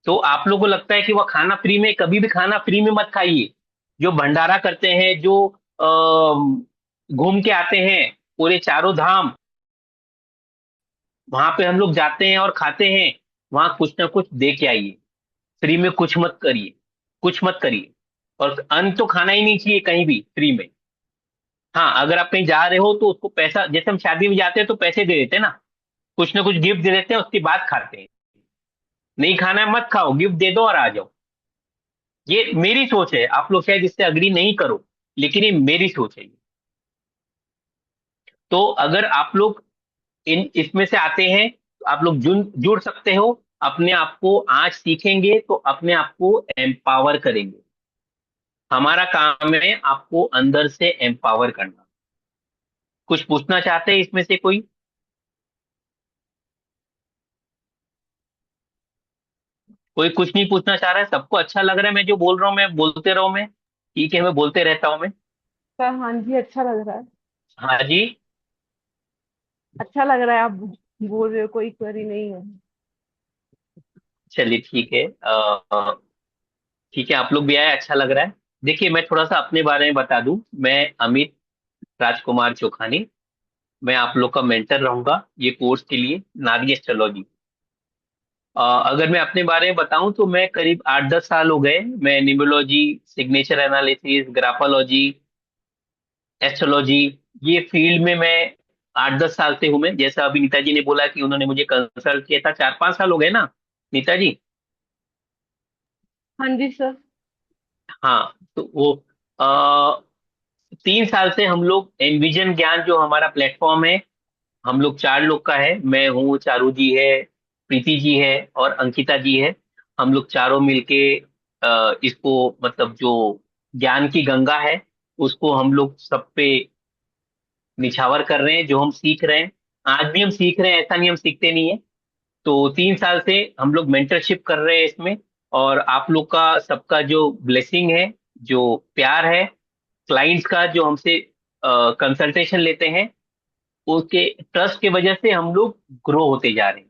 तो आप लोगों को लगता है कि वह खाना फ्री में, कभी भी खाना फ्री में मत खाइए। जो भंडारा करते हैं, जो घूम के आते हैं पूरे चारों धाम, वहां पे हम लोग जाते हैं और खाते हैं, वहां कुछ ना कुछ दे के आइए। फ्री में कुछ मत करिए, कुछ मत करिए। और अन्न तो खाना ही नहीं चाहिए कहीं भी फ्री में। हाँ, अगर आप कहीं जा रहे हो तो उसको पैसा, जैसे हम शादी में जाते हैं तो पैसे दे देते हैं ना, कुछ ना कुछ गिफ्ट दे देते हैं, उसके बाद खाते हैं। नहीं खाना है मत खाओ, गिफ्ट दे दो और आ जाओ। ये मेरी सोच है, आप लोग शायद इससे अग्री नहीं करो, लेकिन ये मेरी सोच है। तो अगर आप लोग इन इसमें से आते हैं तो आप लोग जुड़ सकते हो। अपने आप को आज सीखेंगे तो अपने आप को एम्पावर करेंगे। हमारा काम है आपको अंदर से एम्पावर करना। कुछ पूछना चाहते हैं इसमें से कोई? कोई कुछ नहीं पूछना चाह रहा है? सबको अच्छा लग रहा है मैं जो बोल रहा हूँ? मैं बोलते रहूं मैं? ठीक है, मैं बोलते रहता हूँ मैं। सर हाँ जी, अच्छा लग रहा है। हाँ जी। अच्छा लग रहा है, आप बोल रहे हो, कोई क्वेरी नहीं है। चलिए ठीक है, ठीक है, आप लोग भी आए, अच्छा लग रहा है। देखिए, मैं थोड़ा सा अपने बारे में बता दूं। मैं अमित राजकुमार चोखानी, मैं आप लोग का मेंटर रहूंगा ये कोर्स के लिए, नारी एस्ट्रोलॉजी। अगर मैं अपने बारे में बताऊं तो मैं करीब 8-10 साल हो गए, मैं numerology, signature analysis, graphology, astrology, ये फील्ड में मैं 8-10 साल से हूं। मैं, जैसा अभी नीता जी ने बोला कि उन्होंने मुझे कंसल्ट किया था, 4-5 साल हो गए ना नीता जी? हाँ जी सर। हाँ, तो वो 3 साल से हम लोग एनविजन ज्ञान जो हमारा प्लेटफॉर्म है, हम लोग 4 लोग का है। मैं हूँ, चारू जी है, प्रीति जी है और अंकिता जी है। हम लोग चारों मिलके इसको, मतलब जो ज्ञान की गंगा है, उसको हम लोग सब पे निछावर कर रहे हैं। जो हम सीख रहे हैं, आज भी हम सीख रहे हैं, ऐसा नहीं हम सीखते नहीं है। तो 3 साल से हम लोग मेंटरशिप कर रहे हैं इसमें। और आप लोग का सबका जो ब्लेसिंग है, जो प्यार है, क्लाइंट्स का जो हमसे कंसल्टेशन लेते हैं, उसके ट्रस्ट की वजह से हम लोग ग्रो होते जा रहे हैं।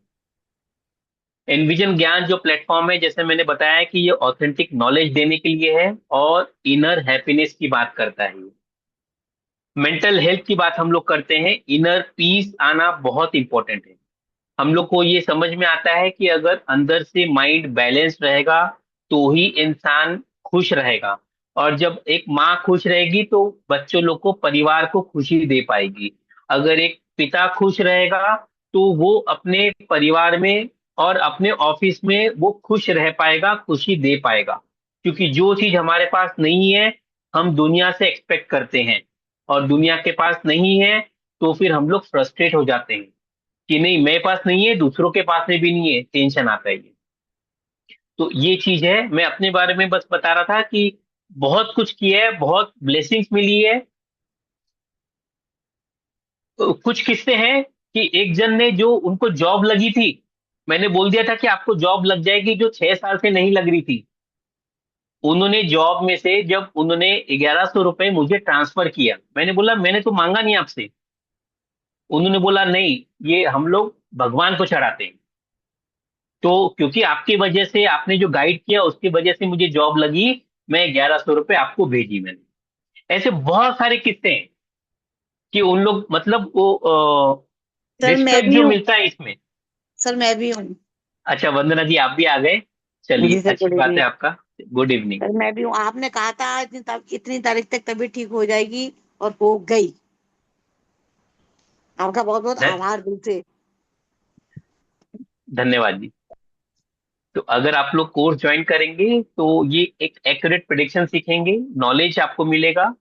एनविजन ज्ञान जो प्लेटफॉर्म है, जैसे मैंने बताया कि ये ऑथेंटिक नॉलेज देने के लिए है और इनर हैप्पीनेस की बात करता है ये। मेंटल हेल्थ की बात हम लोग करते हैं, इनर पीस आना बहुत इंपॉर्टेंट है। हम लोग को ये समझ में आता है कि अगर अंदर से माइंड बैलेंस रहेगा तो ही इंसान खुश रहेगा। और जब एक माँ खुश रहेगी तो बच्चों लोग को, परिवार को खुशी दे पाएगी। अगर एक पिता खुश रहेगा तो वो अपने परिवार में और अपने ऑफिस में वो खुश रह पाएगा, खुशी दे पाएगा। क्योंकि जो चीज हमारे पास नहीं है हम दुनिया से एक्सपेक्ट करते हैं, और दुनिया के पास नहीं है तो फिर हम लोग फ्रस्ट्रेट हो जाते हैं कि नहीं मेरे पास नहीं है, दूसरों के पास में भी नहीं है, टेंशन आता है ये। तो ये चीज है, मैं अपने बारे में बस बता रहा था कि बहुत कुछ किया है, बहुत ब्लेसिंग्स मिली है। तो कुछ किस्से हैं कि एक जन ने, जो उनको जॉब लगी थी, मैंने बोल दिया था कि आपको जॉब लग जाएगी, जो 6 साल से नहीं लग रही थी, उन्होंने जॉब में से जब उन्होंने 1100 रुपये मुझे ट्रांसफर किया, मैंने बोला मैंने तो मांगा नहीं आपसे। उन्होंने बोला नहीं, ये हम लोग भगवान को चढ़ाते हैं। तो क्योंकि आपकी वजह से, आपने जो गाइड किया उसकी वजह से मुझे जॉब लगी, मैं 1100 रुपये आपको भेजी मैंने। ऐसे बहुत सारे किस्से हैं कि उन लोग, मतलब वो सर मैं रिस्पेक्ट भी जो हूँ। मिलता है इसमें। सर मैं भी हूँ। अच्छा वंदना जी, आप भी आ गए, जी चलिए सर, अच्छी गुड बात इवनिंग। है आपका। Good evening. सर मैं भी हूँ, आपने कहा था इतनी तारीख तक तबीयत ठीक हो जाएगी और हो गई। आपका बहुत बहुत आभार दिल से। धन्यवाद जी। तो अगर आप लोग कोर्स ज्वाइन करेंगे तो ये एक एक्यूरेट प्रिडिक्शन सीखेंगे, नॉलेज आपको मिलेगा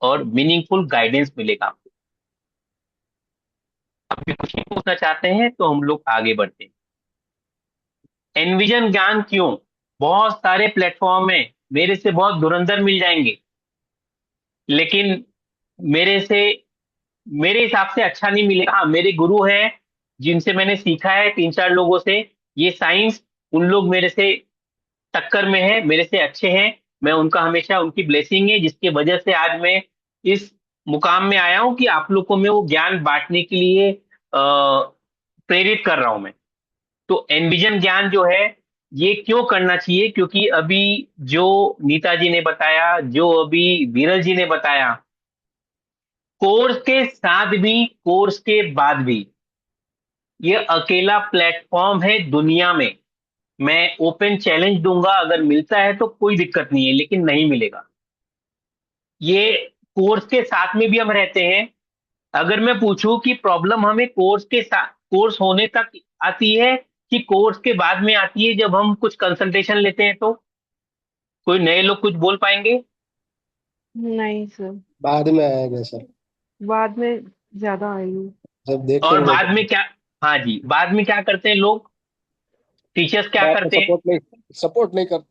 और मीनिंगफुल गाइडेंस मिलेगा आपको। आप भी कुछ नहीं पूछना चाहते हैं तो हम लोग आगे बढ़ते हैं। एनविजन ज्ञान क्यों, बहुत सारे प्लेटफॉर्म है, मेरे से बहुत धुरंधर मिल जाएंगे, लेकिन मेरे से, मेरे हिसाब से अच्छा नहीं मिलेगा। हाँ, मेरे गुरु हैं जिनसे मैंने सीखा है, 3-4 लोगों से। ये साइंस, उन लोग मेरे से टक्कर में है, मेरे से अच्छे हैं। मैं उनका हमेशा, उनकी ब्लेसिंग है जिसकी वजह से आज मैं इस मुकाम में आया हूं कि आप लोग को मैं वो ज्ञान बांटने के लिए प्रेरित कर रहा हूं मैं। तो एनविजन ज्ञान जो है, ये क्यों करना चाहिए, क्योंकि अभी जो नीता जी ने बताया, जो अभी विरल जी ने बताया, कोर्स के साथ भी कोर्स के बाद भी, ये अकेला प्लेटफॉर्म है दुनिया में। मैं ओपन चैलेंज दूंगा, अगर मिलता है तो कोई दिक्कत नहीं है, लेकिन नहीं मिलेगा। ये कोर्स के साथ में भी हम रहते हैं। अगर मैं पूछूं कि प्रॉब्लम हमें कोर्स के साथ, कोर्स होने तक आती है कि कोर्स के बाद में आती है जब हम कुछ कंसल्टेशन लेते हैं, तो कोई नए लोग कुछ बोल पाएंगे? नहीं सर, बाद में आएगा सर, बाद में ज्यादा आएगी। जब और देखेंगे बाद तो। में क्या, हाँ जी, बाद में क्या करते हैं लोग, टीचर्स क्या बाद में करते हैं? सपोर्ट नहीं कर।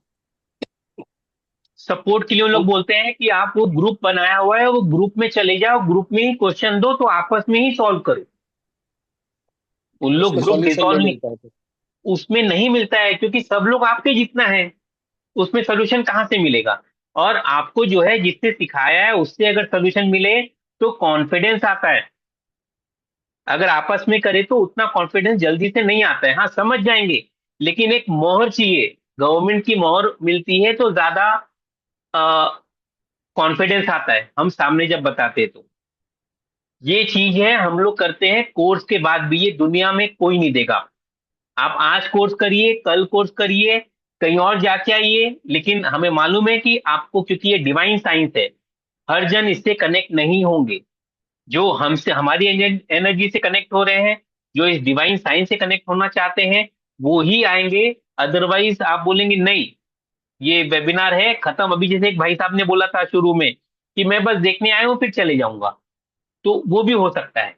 सपोर्ट के लिए वो लोग बोलते हैं कि आप वो ग्रुप बनाया हुआ है, वो ग्रुप में चले जाओ, ग्रुप में ही क्वेश्चन दो, तो आपस में ही सॉल्व करो। उन लोग उसमें ग्रुप सॉल्यूशन डिसॉल्व नहीं नहीं, मिलता है तो। उसमें नहीं मिलता है क्योंकि सब लोग आपके जितना है, उसमें सोल्यूशन कहाँ से मिलेगा? और आपको जो है जिससे सिखाया है उससे अगर सोल्यूशन मिले तो कॉन्फिडेंस आता है। अगर आपस में करे तो उतना कॉन्फिडेंस जल्दी से नहीं आता है। हाँ समझ जाएंगे, लेकिन एक मोहर चाहिए, गवर्नमेंट की मोहर मिलती है तो ज्यादा कॉन्फिडेंस आता है हम सामने जब बताते हैं तो। ये चीज है, हम लोग करते हैं कोर्स के बाद भी, ये दुनिया में कोई नहीं देगा। आप आज कोर्स करिए, कल कोर्स करिए, कहीं और जाके आइए, लेकिन हमें मालूम है कि आपको, क्योंकि ये डिवाइन साइंस है, हर जन इससे कनेक्ट नहीं होंगे। जो हमसे, हमारी एनर्जी से कनेक्ट हो रहे हैं, जो इस डिवाइन साइंस से कनेक्ट होना चाहते हैं, वो ही आएंगे। अदरवाइज आप बोलेंगे नहीं ये वेबिनार है खत्म, अभी जैसे एक भाई साहब ने बोला था शुरू में कि मैं बस देखने आया हूं फिर चले जाऊंगा, तो वो भी हो सकता है।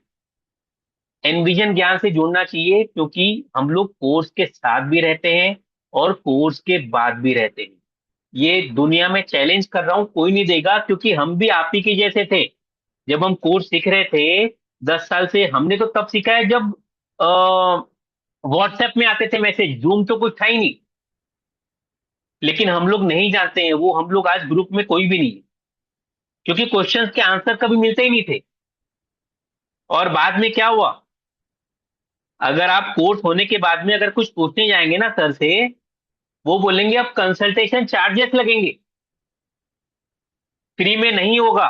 एनविजन ज्ञान से जुड़ना चाहिए, क्योंकि हम लोग कोर्स के साथ भी रहते हैं और कोर्स के बाद भी रहते हैं। ये दुनिया में चैलेंज कर रहा हूं, कोई नहीं देगा, क्योंकि हम भी आप ही के जैसे थे। जब हम कोर्स सीख रहे थे 10 साल से, हमने तो तब सीखा है जब व्हाट्सएप में आते थे मैसेज, जूम तो कुछ था ही नहीं। लेकिन हम लोग नहीं जानते हैं वो, हम लोग आज ग्रुप में कोई भी नहीं है, क्योंकि क्वेश्चंस के आंसर कभी मिलते ही नहीं थे। और बाद में क्या हुआ, अगर आप कोर्स होने के बाद में अगर कुछ पूछने जाएंगे ना सर से, वो बोलेंगे अब कंसल्टेशन चार्जेस लगेंगे, फ्री में नहीं होगा।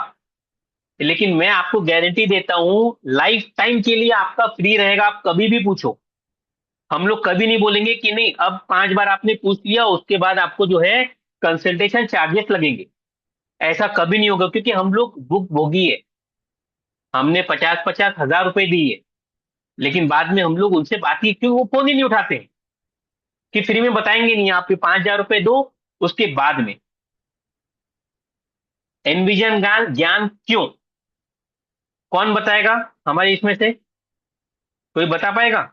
लेकिन मैं आपको गारंटी देता हूँ लाइफ टाइम के लिए आपका फ्री रहेगा, आप कभी भी पूछो। हम लोग कभी नहीं बोलेंगे कि नहीं अब 5 बार आपने पूछ लिया उसके बाद आपको जो है कंसल्टेशन चार्जेस लगेंगे। ऐसा कभी नहीं होगा, क्योंकि हम लोग बुक भोगी है। हमने 50-50 हजार रुपए दिए, लेकिन बाद में हम लोग उनसे बात की, क्यों वो फोन ही नहीं उठाते हैं कि फ्री में बताएंगे नहीं, आप 5 हजार रुपए दो। उसके बाद में एनविजन ज्ञान ज्ञान क्यों, कौन बताएगा हमारे इसमें से, कोई बता पाएगा?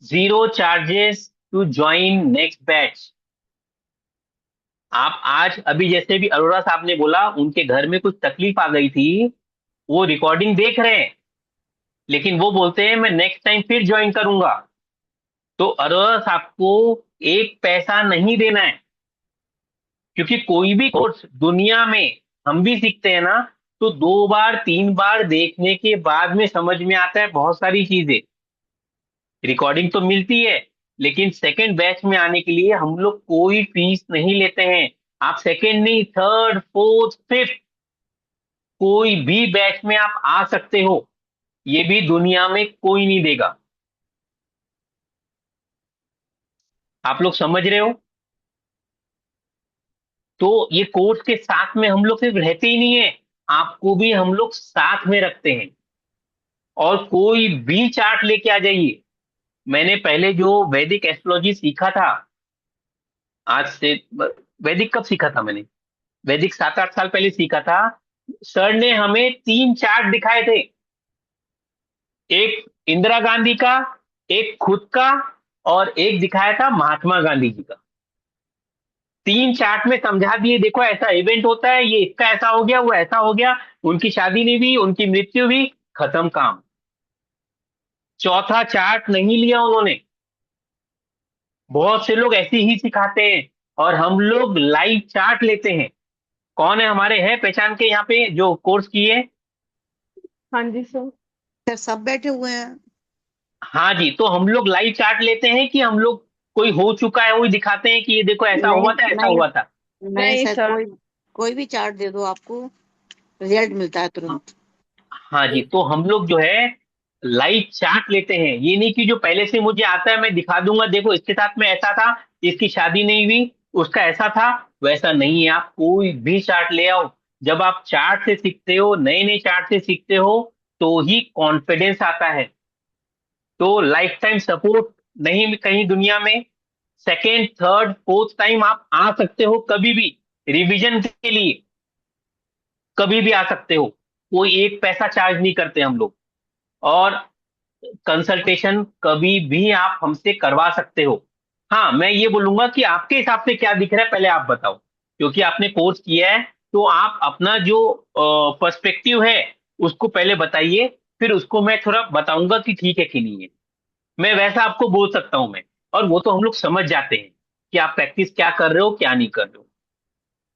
Zero charges to join next batch. आप आज अभी जैसे भी अरोड़ा साहब ने बोला उनके घर में कुछ तकलीफ आ गई थी, वो रिकॉर्डिंग देख रहे हैं, लेकिन वो बोलते हैं मैं नेक्स्ट टाइम फिर ज्वाइन करूंगा। तो अरोड़ा साहब को एक पैसा नहीं देना है, क्योंकि कोई भी कोर्स दुनिया में हम भी सीखते हैं ना, तो 2 बार 3 बार देखने के बाद में समझ में आता है बहुत सारी चीजें। रिकॉर्डिंग तो मिलती है, लेकिन सेकंड बैच में आने के लिए हम लोग कोई फीस नहीं लेते हैं। आप सेकंड नहीं, थर्ड फोर्थ फिफ्थ कोई भी बैच में आप आ सकते हो, ये भी दुनिया में कोई नहीं देगा। आप लोग समझ रहे हो? तो ये कोर्स के साथ में हम लोग सिर्फ रहते ही नहीं है, आपको भी हम लोग साथ में रखते हैं। और कोई भी चार्ट लेके आ जाइए। मैंने पहले जो वैदिक एस्ट्रोलॉजी सीखा था, आज से वैदिक कब सीखा था मैंने, वैदिक 7-8 साल पहले सीखा था। सर ने हमें 3 चार्ट दिखाए थे, एक इंदिरा गांधी का, एक खुद का, और एक दिखाया था महात्मा गांधी जी का। 3 चार्ट में समझा दिए, देखो ऐसा इवेंट होता है, ये इसका ऐसा हो गया, वो ऐसा हो गया, उनकी शादी नहीं हुई, उनकी मृत्यु हुई, खत्म काम। चौथा चार्ट नहीं लिया उन्होंने। बहुत से लोग ऐसे ही सिखाते हैं, और हम लोग लाइव चार्ट लेते हैं। कौन है हमारे, है पहचान के यहाँ पे जो कोर्स किए? हाँ जी सर। सर सब बैठे हुए हैं। हाँ जी, तो हम लोग लाइव चार्ट लेते हैं कि हम लोग कोई हो चुका है वही दिखाते हैं कि ये देखो ऐसा नहीं हुआ था, ऐसा नहीं हुआ था? नहीं नहीं सर, सर। कोई कोई भी चार्ट दे दो आपको रिजल्ट मिलता है तुरंत। हाँ जी, तो हम लोग जो है लाइव चार्ट लेते हैं। ये नहीं कि जो पहले से मुझे आता है मैं दिखा दूंगा, देखो इसके साथ में ऐसा था, इसकी शादी नहीं हुई, उसका ऐसा था, वैसा नहीं है। आप कोई भी चार्ट ले आओ। जब आप चार्ट से सीखते हो, नए नए चार्ट से सीखते हो, तो ही कॉन्फिडेंस आता है। तो लाइफ टाइम सपोर्ट नहीं कहीं दुनिया में। सेकेंड थर्ड फोर्थ टाइम आप आ सकते हो कभी भी, रिवीजन के लिए कभी भी आ सकते हो। कोई एक पैसा चार्ज नहीं करते हम लोग। और कंसल्टेशन कभी भी आप हमसे करवा सकते हो। हाँ, मैं ये बोलूंगा कि आपके हिसाब से क्या दिख रहा है पहले आप बताओ, क्योंकि आपने कोर्स किया है, तो आप अपना जो पर्सपेक्टिव है उसको पहले बताइए, फिर उसको मैं थोड़ा बताऊंगा कि ठीक है कि नहीं है। मैं वैसा आपको बोल सकता हूं मैं, और वो तो हम लोग समझ जाते हैं कि आप प्रैक्टिस क्या कर रहे हो क्या नहीं कर रहे हो।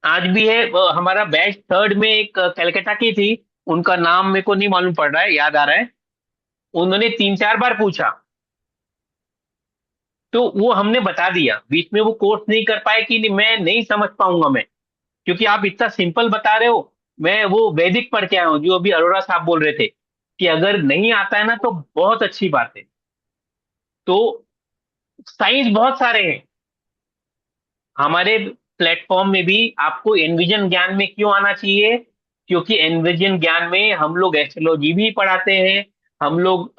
आज भी है हमारा बैच थर्ड में एक कलकत्ता की थी, उनका नाम मेरे को नहीं मालूम पड़ रहा है, याद आ रहा है। उन्होंने 3-4 बार पूछा, तो वो हमने बता दिया। बीच में वो कोर्स नहीं कर पाए कि नहीं, मैं नहीं समझ पाऊंगा मैं, क्योंकि आप इतना सिंपल बता रहे हो। मैं वो वैदिक पढ़ के आया हूँ जो अभी अरोड़ा साहब बोल रहे थे, कि अगर नहीं आता है ना तो बहुत अच्छी बात है। तो साइंस बहुत सारे हैं हमारे प्लेटफॉर्म में भी। आपको एनविजन ज्ञान में क्यों आना चाहिए? क्योंकि एनविजन ज्ञान में हम लोग एस्ट्रोलॉजी भी पढ़ाते हैं, हम लोग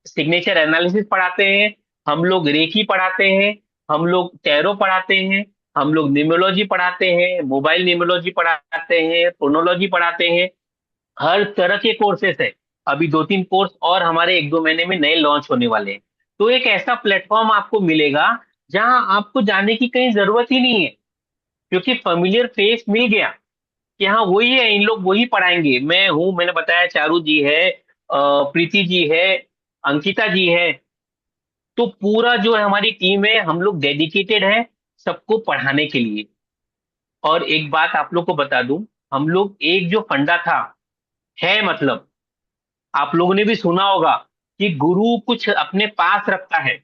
सिग्नेचर एनालिसिस पढ़ाते हैं, हम लोग रेकी पढ़ाते हैं, हम लोग टैरो पढ़ाते हैं, हम लोग न्यूमरोलॉजी पढ़ाते हैं, मोबाइल न्यूमरोलॉजी पढ़ाते हैं, फोनोलॉजी पढ़ाते हैं। हर तरह के कोर्सेस है। अभी 2-3 कोर्स और हमारे 1-2 महीने में नए लॉन्च होने वाले हैं। तो एक ऐसा प्लेटफॉर्म आपको मिलेगा जहां आपको जाने की कहीं जरूरत ही नहीं है, क्योंकि फेमिलियर फेस मिल गया कि हाँ वही है, इन लोग वही पढ़ाएंगे। मैं हूँ, मैंने बताया, चारू जी है, प्रीति जी है, अंकिता जी है। तो पूरा जो है हमारी टीम है, हम लोग डेडिकेटेड है सबको पढ़ाने के लिए। और एक बात आप लोग को बता दूं, हम लोग एक जो फंडा था है, मतलब आप लोगों ने भी सुना होगा कि गुरु कुछ अपने पास रखता है,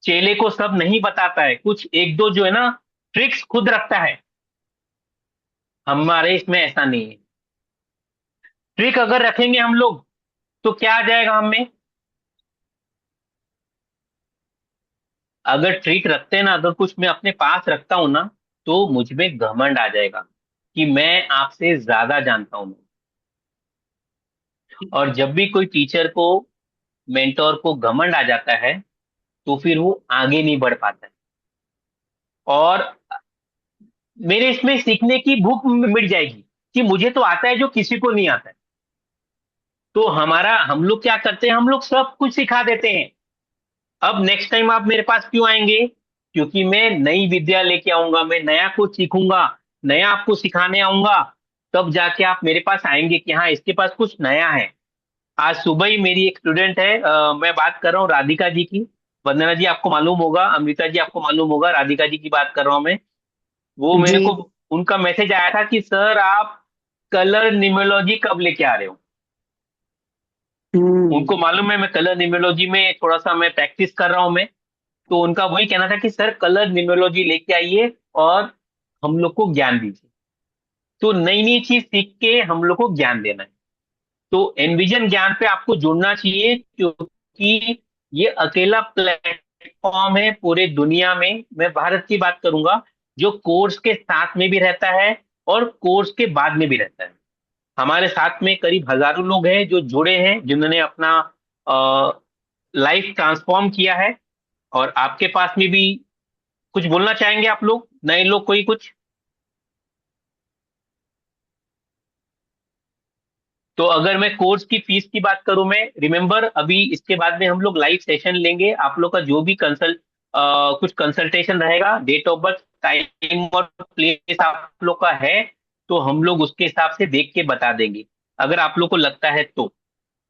चेले को सब नहीं बताता है, कुछ एक दो जो है ना ट्रिक्स खुद रखता है, हमारे इसमें ऐसा नहीं है। ट्रिक अगर रखेंगे हम लोग तो क्या आ जाएगा हमें? अगर ट्रिक रखते हैं ना, अगर कुछ मैं अपने पास रखता हूं ना, तो मुझ में घमंड आ जाएगा कि मैं आपसे ज्यादा जानता हूं। और जब भी कोई टीचर को, मेंटोर को घमंड आ जाता है, तो फिर वो आगे नहीं बढ़ पाता है। और मेरे इसमें सीखने की भूख मिट जाएगी कि मुझे तो आता है जो किसी को नहीं आता है। तो हम लोग क्या करते हैं, हम लोग सब कुछ सिखा देते हैं। अब नेक्स्ट टाइम आप मेरे पास क्यों आएंगे? क्योंकि मैं नई विद्या लेके आऊंगा, मैं नया कुछ सीखूंगा, नया आपको सिखाने आऊंगा। तब जाके आप मेरे पास आएंगे कि हाँ, इसके पास कुछ नया है। आज सुबह ही मेरी एक स्टूडेंट है, मैं बात कर रहा हूँ राधिका जी की। वंदना जी आपको मालूम होगा, अमृता जी आपको मालूम होगा, राधिका जी की बात कर रहा हूँ मैं। वो मेरे जी। को, उनका मैसेज आया था कि सर आप कलर निमोलॉजी कब लेके आ रहे हो? हम्म। उनको मालूम है मैं कलर निमोलॉजी में थोड़ा सा मैं प्रैक्टिस कर रहा हूँ मैं। तो उनका वही कहना था कि सर कलर निमोलॉजी लेके आइए और हम लोग को ज्ञान दीजिए। तो नई नई चीज सीख के हम लोग को ज्ञान देना है। तो एनविजन ज्ञान पे आपको जुड़ना चाहिए, क्योंकि ये अकेला प्लेटफॉर्म है पूरे दुनिया में, मैं भारत की बात करूंगा, जो कोर्स के साथ में भी रहता है और कोर्स के बाद में भी रहता है। हमारे साथ में करीब हजारों लोग हैं जो जुड़े हैं, जिन्होंने अपना लाइफ ट्रांसफॉर्म किया है। और आपके पास में भी कुछ बोलना चाहेंगे आप लोग, नए लोग, कोई कुछ? तो अगर मैं कोर्स की फीस की बात करूं, मैं रिमेंबर अभी इसके बाद में हम लोग लाइव सेशन लेंगे। आप लोग का जो भी कुछ कंसल्टेशन रहेगा, डेट ऑफ बर्थ, टाइम और प्लेस आप लोग का है, तो हम लोग उसके हिसाब से देख के बता देंगे, अगर आप लोग को लगता है तो।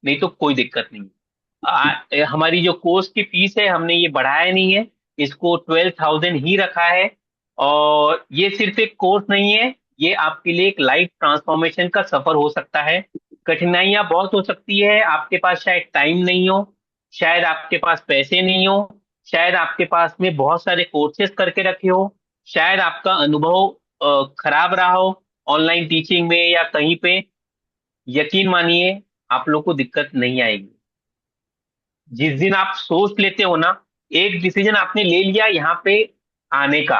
नहीं तो कोई दिक्कत नहीं। हमारी जो कोर्स की फीस है, हमने ये बढ़ाया नहीं है, इसको 12,000 ही रखा है। और ये सिर्फ एक कोर्स नहीं है, ये आपके लिए एक लाइफ ट्रांसफॉर्मेशन का सफर हो सकता है। कठिनाइयां बहुत हो सकती है, आपके पास शायद टाइम नहीं हो, शायद आपके पास पैसे नहीं हो, शायद आपके पास में बहुत सारे कोर्सेज करके रखे हो, शायद आपका अनुभव खराब रहा हो ऑनलाइन टीचिंग में या कहीं पे। यकीन मानिए, आप लोग को दिक्कत नहीं आएगी। जिस दिन आप सोच लेते हो ना, एक डिसीजन आपने ले लिया यहाँ पे आने का,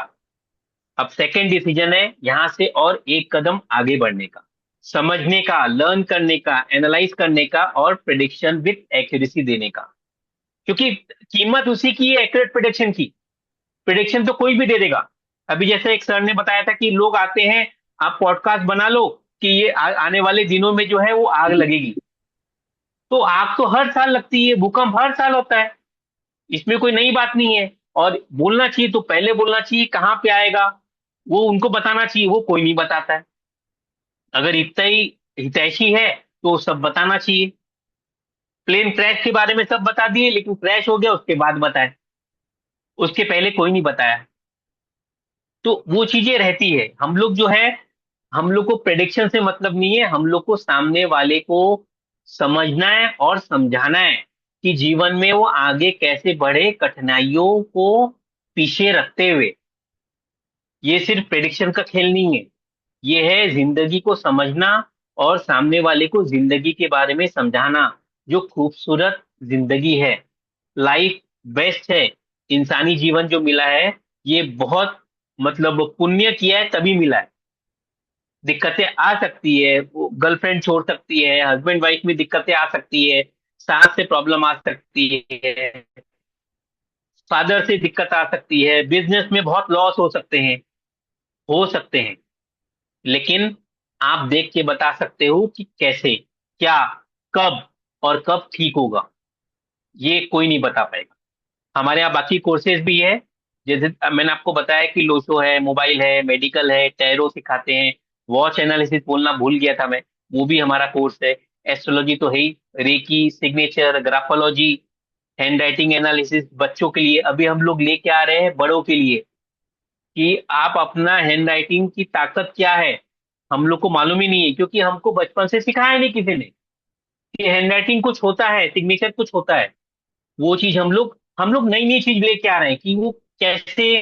अब सेकंड डिसीजन है यहाँ से और एक कदम आगे बढ़ने का, समझने का, लर्न करने का, एनालाइज करने का और प्रिडिक्शन विथ एक्यूरेसी देने का। क्योंकि कीमत उसी की है एक्यूरेट प्रिडिक्शन की। प्रिडिक्शन तो कोई भी दे देगा। अभी जैसे एक सर ने बताया था कि लोग आते हैं, आप पॉडकास्ट बना लो कि ये आने वाले दिनों में जो है वो आग लगेगी। तो आग तो हर साल लगती है, भूकंप हर साल होता है, इसमें कोई नई बात नहीं है। और बोलना चाहिए तो पहले बोलना चाहिए कहाँ पे आएगा, वो उनको बताना चाहिए, वो कोई नहीं बताता है। अगर इतना ही हितैषी है तो सब बताना चाहिए। प्लेन क्रैश के बारे में सब बता दिए, लेकिन क्रैश हो गया उसके बाद बताए, उसके पहले कोई नहीं बताया। तो वो चीजें रहती है। हम लोग जो है, हम लोग को प्रेडिक्शन से मतलब नहीं है, हम लोग को सामने वाले को समझना है और समझाना है कि जीवन में वो आगे कैसे बढ़े, कठिनाइयों को पीछे रखते हुए। ये सिर्फ प्रेडिक्शन का खेल नहीं है, ये है जिंदगी को समझना और सामने वाले को जिंदगी के बारे में समझाना। जो खूबसूरत जिंदगी है, लाइफ बेस्ट है, इंसानी जीवन जो मिला है, ये बहुत मतलब पुण्य किया है तभी मिला है। दिक्कतें आ सकती है, गर्लफ्रेंड छोड़ सकती है, हस्बैंड वाइफ में दिक्कतें आ सकती है, सास से प्रॉब्लम आ सकती है, फादर से दिक्कत आ सकती है, बिजनेस में बहुत लॉस हो सकते हैं। लेकिन आप देख के बता सकते हो कि कैसे, क्या, कब और कब ठीक होगा, ये कोई नहीं बता पाएगा। हमारे यहाँ बाकी कोर्सेज भी है, जैसे मैंने आपको बताया कि लोशो है, मोबाइल है, मेडिकल है, टैरो सिखाते हैं, वॉच एनालिसिस बोलना भूल गया था मैं, वो भी हमारा कोर्स है। एस्ट्रोलॉजी तो है ही, reiki, signature, graphology, handwriting analysis बच्चों के लिए अभी हम लोग लेके आ रहे हैं, बड़ों के लिए, कि आप अपना हैंड राइटिंग की ताकत क्या है, हम लोग को मालूम ही नहीं है, क्योंकि हमको बचपन से सिखाया नहीं किसी ने कि हैंड राइटिंग कुछ होता है, सिग्नेचर कुछ होता है। वो चीज हम लोग नई नई चीज लेके आ रहे हैं कि वो कैसे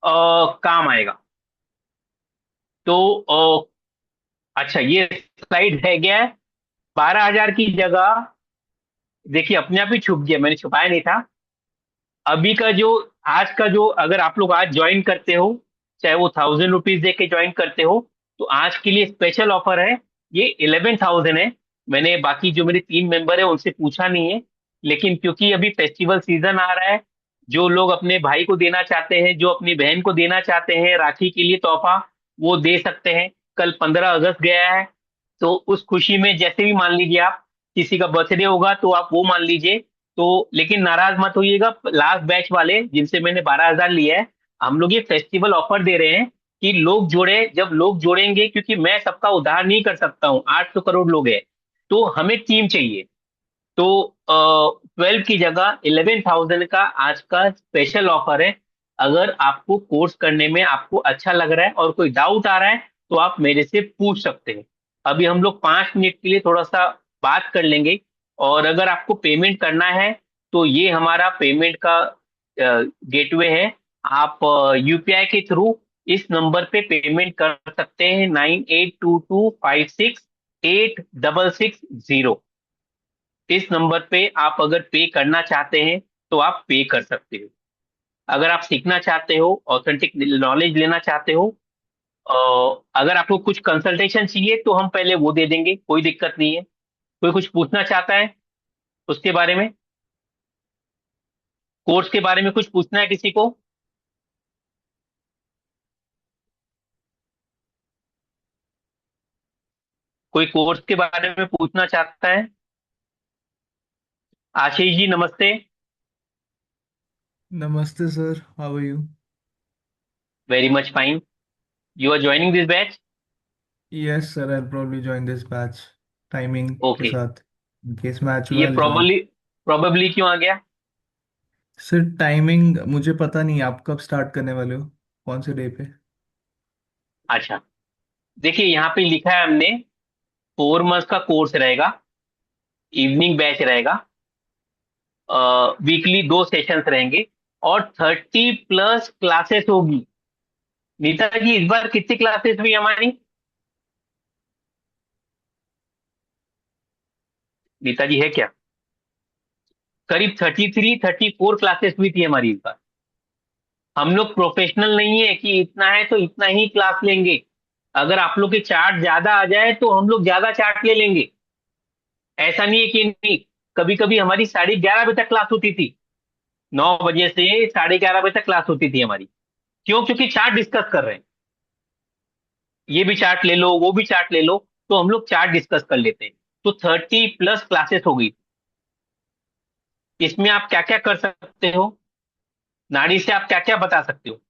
काम आएगा। तो अच्छा, ये स्लाइड रह गया है 12,000 की जगह। देखिए अपने आप ही छुप गया, मैंने छुपाया नहीं था। अभी का जो आज का जो, अगर आप लोग आज ज्वाइन करते हो, चाहे वो 1,000 रुपीज दे के ज्वाइन करते हो, तो आज के लिए स्पेशल ऑफर है। ये 11,000 है। मैंने बाकी जो मेरे 3 मेंबर है उनसे पूछा नहीं है, लेकिन क्योंकि अभी फेस्टिवल सीजन आ रहा है, जो लोग अपने भाई को देना चाहते हैं, जो अपनी बहन को देना चाहते हैं राखी के लिए तोहफा, वो दे सकते हैं। कल 15 अगस्त गया है, तो उस खुशी में जैसे भी मान लीजिए आप, किसी का बर्थडे होगा तो आप वो मान लीजिए। तो लेकिन नाराज मत होइएगा, लास्ट बैच वाले जिनसे मैंने 12,000 लिया है, हम लोग ये फेस्टिवल ऑफर दे रहे हैं कि लोग जोड़े, जब लोग जोड़ेंगे, क्योंकि मैं सबका उद्धार नहीं कर सकता हूँ, 800 करोड़ लोग हैं, तो हमें टीम चाहिए। तो 12 की जगह 11,000 का आज का स्पेशल ऑफर है। अगर आपको कोर्स करने में आपको अच्छा लग रहा है और कोई डाउट आ रहा है, तो आप मेरे से पूछ सकते हैं। अभी हम लोग 5 मिनट के लिए थोड़ा सा बात कर लेंगे। और अगर आपको पेमेंट करना है, तो ये हमारा पेमेंट का गेटवे है। आप यूपीआई के थ्रू इस नंबर पे पेमेंट कर सकते हैं, 9822568660। इस नंबर पे आप अगर पे करना चाहते हैं तो आप पे कर सकते हो। अगर आप सीखना चाहते हो, ऑथेंटिक नॉलेज लेना चाहते हो, अगर आपको कुछ कंसल्टेशन चाहिए तो हम पहले वो दे देंगे, कोई दिक्कत नहीं है। कोई कुछ पूछना चाहता है उसके बारे में, कोर्स के बारे में कुछ पूछना है किसी को? कोई कोर्स के बारे में पूछना चाहता है? आशीष जी नमस्ते। Namaste, sir. How are you? Very much fine. You are joining this batch? Yes, sir. I'll probably join this batch. Timing के ओके। साथ. In case match ये हुआ, I'll join. प्रॉबली प्रॉबली क्यों आ गया? सर टाइमिंग मुझे पता नहीं, आप कब स्टार्ट करने वाले हो, कौन से डे पे? अच्छा, देखिए यहाँ पे लिखा है हमने, 4 मंथ का कोर्स रहेगा, इवनिंग बैच रहेगा, वीकली 2 सेशंस रहेंगे, और 30+ क्लासेस होगी। नीता जी इस बार कितनी क्लासेस हुई हमारी? नीता जी है क्या? करीब 33-34 क्लासेस हुई थी हमारी इस बार। हम लोग प्रोफेशनल नहीं है कि इतना है तो इतना ही क्लास लेंगे। अगर आप लोग के चार्ट ज्यादा आ जाए तो हम लोग ज्यादा चार्ट ले लेंगे। ऐसा नहीं है कि नहीं। कभी कभी हमारी 11:30 बजे तक क्लास होती थी, 9 बजे से 11:30 बजे तक क्लास होती थी हमारी। क्यों? क्योंकि चार्ट डिस्कस कर रहे हैं, ये भी चार्ट ले लो, वो भी चार्ट ले लो, तो हम लोग चार्ट डिस्कस कर लेते हैं। तो 30+ क्लासेस हो गई। इसमें आप क्या क्या कर सकते हो, नाड़ी से आप क्या क्या बता सकते हो?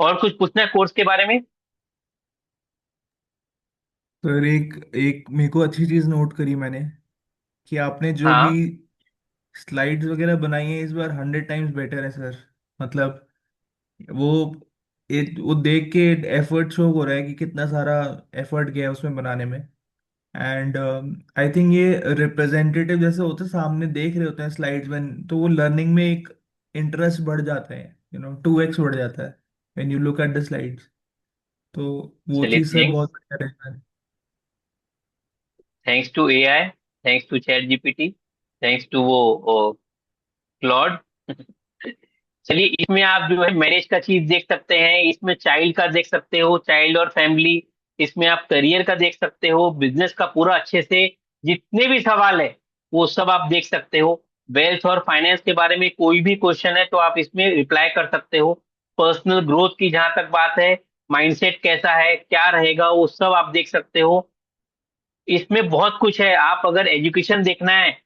और कुछ पूछना है कोर्स के बारे में? सर एक एक मेरे को अच्छी चीज नोट करी मैंने, कि आपने जो भी हाँ। स्लाइड्स वगैरह बनाई है इस बार 100 टाइम्स बेटर है सर। मतलब वो वो देख के एफर्ट शो हो रहा है कि कितना सारा एफर्ट गया है उसमें बनाने में। एंड आई थिंक ये रिप्रेजेंटेटिव जैसे होते हैं, सामने देख रहे होते हैं स्लाइड्स में, तो वो लर्निंग में एक इंटरेस्ट बढ़ जाता है, 2x बढ़ जाता है when you look at the slides. तो वो चलिए, चीज़ सर थैंक्स। बहुत अच्छा रहता है। Thanks to AI, thanks to ChatGPT, thanks to वो क्लॉड। चलिए, इसमें आप जो है मैनेज का चीज देख सकते हैं, इसमें चाइल्ड का देख सकते हो, चाइल्ड और फैमिली। इसमें आप करियर का देख सकते हो, बिजनेस का पूरा अच्छे से, जितने भी सवाल है वो सब आप देख सकते हो। वेल्थ और फाइनेंस के बारे में कोई भी क्वेश्चन है तो आप इसमें रिप्लाई कर सकते हो। पर्सनल ग्रोथ की जहां तक बात है, माइंडसेट कैसा है, क्या रहेगा, वो सब आप देख सकते हो। इसमें बहुत कुछ है। आप अगर एजुकेशन देखना है,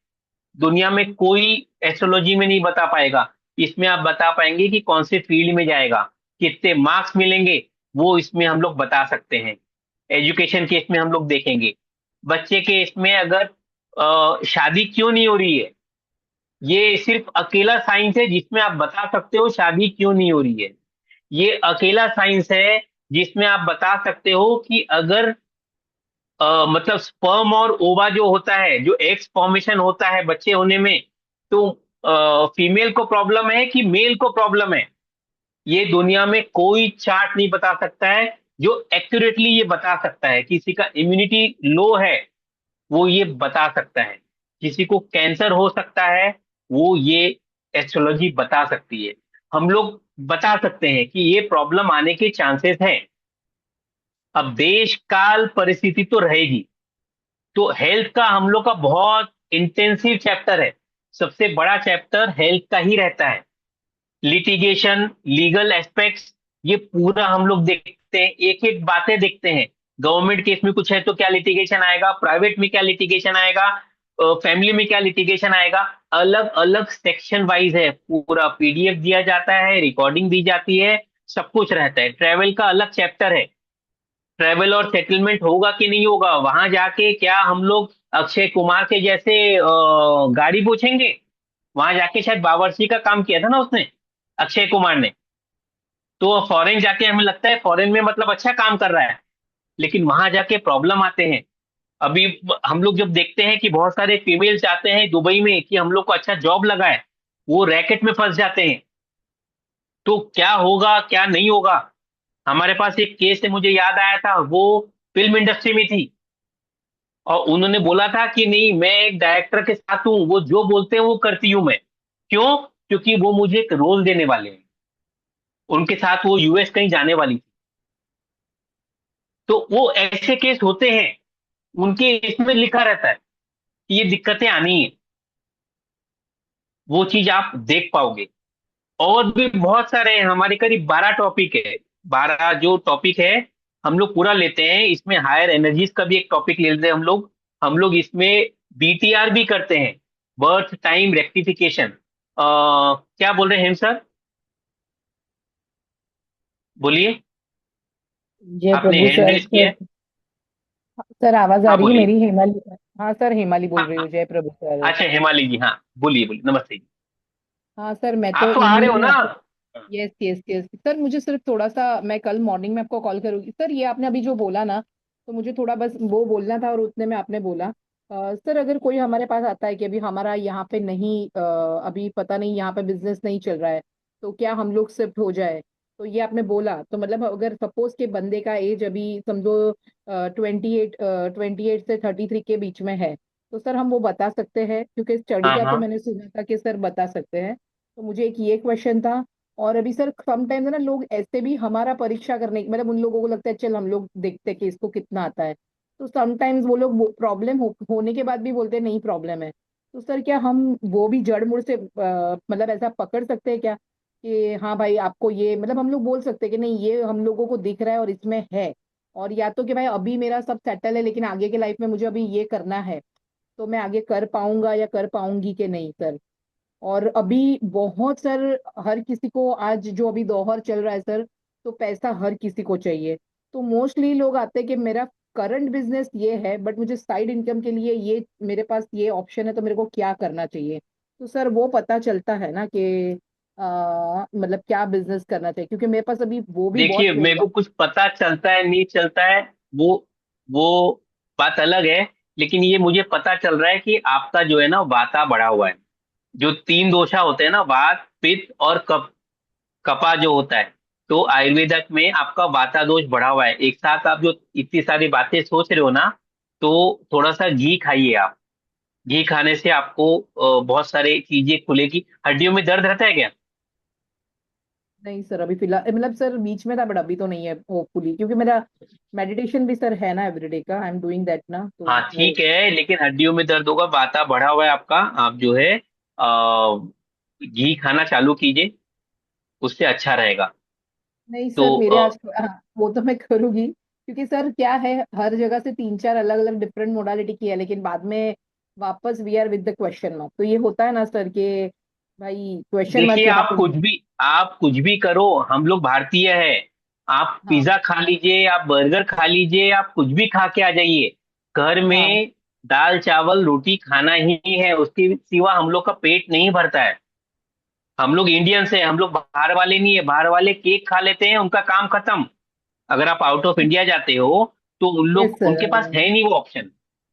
दुनिया में कोई एस्ट्रोलॉजी में नहीं बता पाएगा। इसमें आप बता पाएंगे कि कौन से फील्ड में जाएगा, कितने मार्क्स मिलेंगे, वो इसमें हम लोग बता सकते हैं। एजुकेशन के इसमें हम लोग देखेंगे। बच्चे के इसमें अगर शादी क्यों नहीं हो रही है, ये सिर्फ अकेला साइंस है जिसमें आप बता सकते हो शादी क्यों नहीं हो रही है। ये अकेला साइंस है जिसमें आप बता सकते हो कि अगर मतलब स्पर्म और ओवा जो होता है, जो एग्स फॉर्मेशन होता है बच्चे होने में, तो फीमेल को प्रॉब्लम है कि मेल को प्रॉब्लम है, ये दुनिया में कोई चार्ट नहीं बता सकता है जो एक्यूरेटली ये बता सकता है। किसी का इम्यूनिटी लो है, वो ये बता सकता है। किसी को कैंसर हो सकता है, वो ये एस्ट्रोलॉजी बता सकती है। हम लोग बता सकते हैं कि ये प्रॉब्लम आने के चांसेस हैं। अब देश काल परिस्थिति तो रहेगी, तो हेल्थ का हम लोग का बहुत इंटेंसिव चैप्टर है। सबसे बड़ा चैप्टर हेल्थ का ही रहता है। लिटिगेशन, लीगल एस्पेक्ट्स, ये पूरा हम लोग देखते हैं, एक एक बातें देखते हैं। गवर्नमेंट केस में कुछ है तो क्या लिटिगेशन आएगा, प्राइवेट में क्या लिटिगेशन आएगा, फैमिली में क्या लिटिगेशन आएगा, अलग अलग सेक्शन वाइज है। पूरा पीडीएफ दिया जाता है, रिकॉर्डिंग दी जाती है, सब कुछ रहता है। ट्रेवल का अलग चैप्टर है, ट्रेवल और सेटलमेंट होगा कि नहीं होगा, वहां जाके क्या हम लोग अक्षय कुमार के जैसे गाड़ी पूछेंगे। वहां जाके शायद बावर्ची का काम किया था ना उसने, अक्षय कुमार ने। तो फॉरेन जाके हमें लगता है फॉरेन में मतलब अच्छा काम कर रहा है, लेकिन वहां जाके प्रॉब्लम आते हैं। अभी हम लोग जब देखते हैं कि बहुत सारे फीमेल चाहते हैं दुबई में कि हम लोग को अच्छा जॉब लगा है, वो रैकेट में फंस जाते हैं। तो क्या होगा क्या नहीं होगा। हमारे पास एक केस है, मुझे याद आया था, वो फिल्म इंडस्ट्री में थी, और उन्होंने बोला था कि नहीं, मैं एक डायरेक्टर के साथ हूँ, वो जो बोलते हैं वो करती हूँ मैं। क्यों? क्योंकि वो मुझे एक रोल देने वाले हैं, उनके साथ वो यूएस कहीं जाने वाली थी। तो वो ऐसे केस होते हैं, उनके इसमें लिखा रहता है कि ये दिक्कतें आनी है, वो चीज आप देख पाओगे। और भी बहुत सारे हैं, हमारे करीब 12 टॉपिक है। 12 जो टॉपिक है हम लोग पूरा लेते हैं। इसमें हायर एनर्जीज का भी एक टॉपिक ले लेते हैं हम लोग। हम लोग इसमें बीटीआर भी करते हैं, बर्थ टाइम रेक्टिफिकेशन। क्या बोल रहे हैं सर, बोलिए। जय आपने प्रभु हैंड सर। रेज किया है। सर आवाज आ हाँ रही है बोलिए। मेरी? हेमाली। हाँ सर, हेमाली हाँ बोल रही हाँ। हूँ। जय प्रभु सर। अच्छा हिमालय जी, हाँ बोलिए बोलिए, नमस्ते जी। हाँ सर, मैं आप तो तो आ इन्हीं रहे हो में ना। आपको। यस यस यस सर, मुझे सिर्फ थोड़ा सा, मैं कल मॉर्निंग में आपको कॉल करूंगी सर। ये आपने अभी जो बोला ना, तो मुझे थोड़ा बस वो बोलना था, और उतने में आपने बोला। सर, अगर कोई हमारे पास आता है कि अभी हमारा यहाँ पे नहीं, अभी पता नहीं यहाँ पे बिजनेस नहीं चल रहा है, तो क्या हम लोग शिफ्ट हो जाए? तो ये आपने बोला, तो मतलब अगर सपोज के बंदे का एज अभी समझो 28 से 33 के बीच में है, तो सर हम वो बता सकते हैं? क्योंकि स्टडी हाँ का तो हाँ। मैंने सुना था कि सर बता सकते हैं। तो मुझे एक ये क्वेश्चन था। और अभी सर समटाइम्स ना लोग ऐसे भी हमारा परीक्षा करने, मतलब उन लोगों को लगता है चल हम लोग देखते हैं कि इसको कितना आता है। तो समटाइम्स वो लोग प्रॉब्लम होने के बाद भी बोलते हैं नहीं प्रॉब्लम है। तो सर क्या हम वो भी जड़ मुड़ से मतलब ऐसा पकड़ सकते हैं क्या कि हाँ भाई आपको ये, मतलब हम लोग बोल सकते हैं कि नहीं ये हम लोगों को दिख रहा है और इसमें है। और या तो कि भाई अभी मेरा सब सेटल है, लेकिन आगे के लाइफ में मुझे अभी ये करना है, तो मैं आगे कर पाऊंगा या कर पाऊंगी कि नहीं सर? और अभी बहुत सर, हर किसी को आज जो अभी दौर चल रहा है सर, तो पैसा हर किसी को चाहिए। तो मोस्टली लोग आते हैं कि मेरा करंट बिजनेस ये है, बट मुझे साइड इनकम के लिए ये मेरे पास ये ऑप्शन है, तो मेरे को क्या करना चाहिए? तो सर वो पता चलता है ना कि मतलब क्या बिजनेस करना चाहिए, क्योंकि मेरे पास अभी वो भी बहुत देखिए, मेरे को क्वेश्चन। कुछ पता चलता है नहीं चलता है, वो बात अलग है। लेकिन ये मुझे पता चल रहा है कि आपका जो है ना वाता बढ़ा हुआ है। जो तीन दोषा होते हैं ना, वात पित्त और कपा जो होता है, तो आयुर्वेदा में आपका वाता दोष बढ़ा हुआ है। एक साथ आप जो इतनी सारी बातें सोच रहे हो ना, तो थोड़ा सा घी खाइए आप। घी खाने से आपको बहुत सारी चीजें खुलेगी। हड्डियों में दर्द रहता है क्या? नहीं सर, अभी फिलहाल मतलब सर बीच में था, बट अभी तो नहीं है होपफुली, क्योंकि मेरा मेडिटेशन भी सर है ना एवरीडे का, आई एम डूइंग दैट ना, तो हाँ वो। ठीक है, लेकिन हड्डियों में दर्द होगा, वाता बढ़ा हुआ है आपका। आप जो है घी खाना चालू कीजिए, उससे अच्छा रहेगा। नहीं तो सर, मेरे आज, हाँ, वो तो मैं करूंगी, क्योंकि सर क्या है, हर जगह से तीन चार अलग अलग डिफरेंट मोडालिटी की है, लेकिन बाद में वापस we are with the question mark. तो ये होता है ना सर के भाई, क्वेश्चन मार्क देखिए, के बाद तो। आप कुछ भी करो, हम लोग भारतीय है। आप हाँ पिज्जा खा लीजिए, आप बर्गर खा लीजिए, आप कुछ भी खा के आ जाइए। घर हाँ। में दाल चावल रोटी खाना ही है, उसके सिवा हम लोग का पेट नहीं भरता है। हम लोग इंडियंस है, हम लोग बाहर वाले नहीं है। बाहर वाले केक खा लेते हैं, उनका काम खत्म। अगर आप आउट ऑफ इंडिया जाते हो, तो उन यस लोग, सर। उनके पास है नहीं वो ऑप्शन।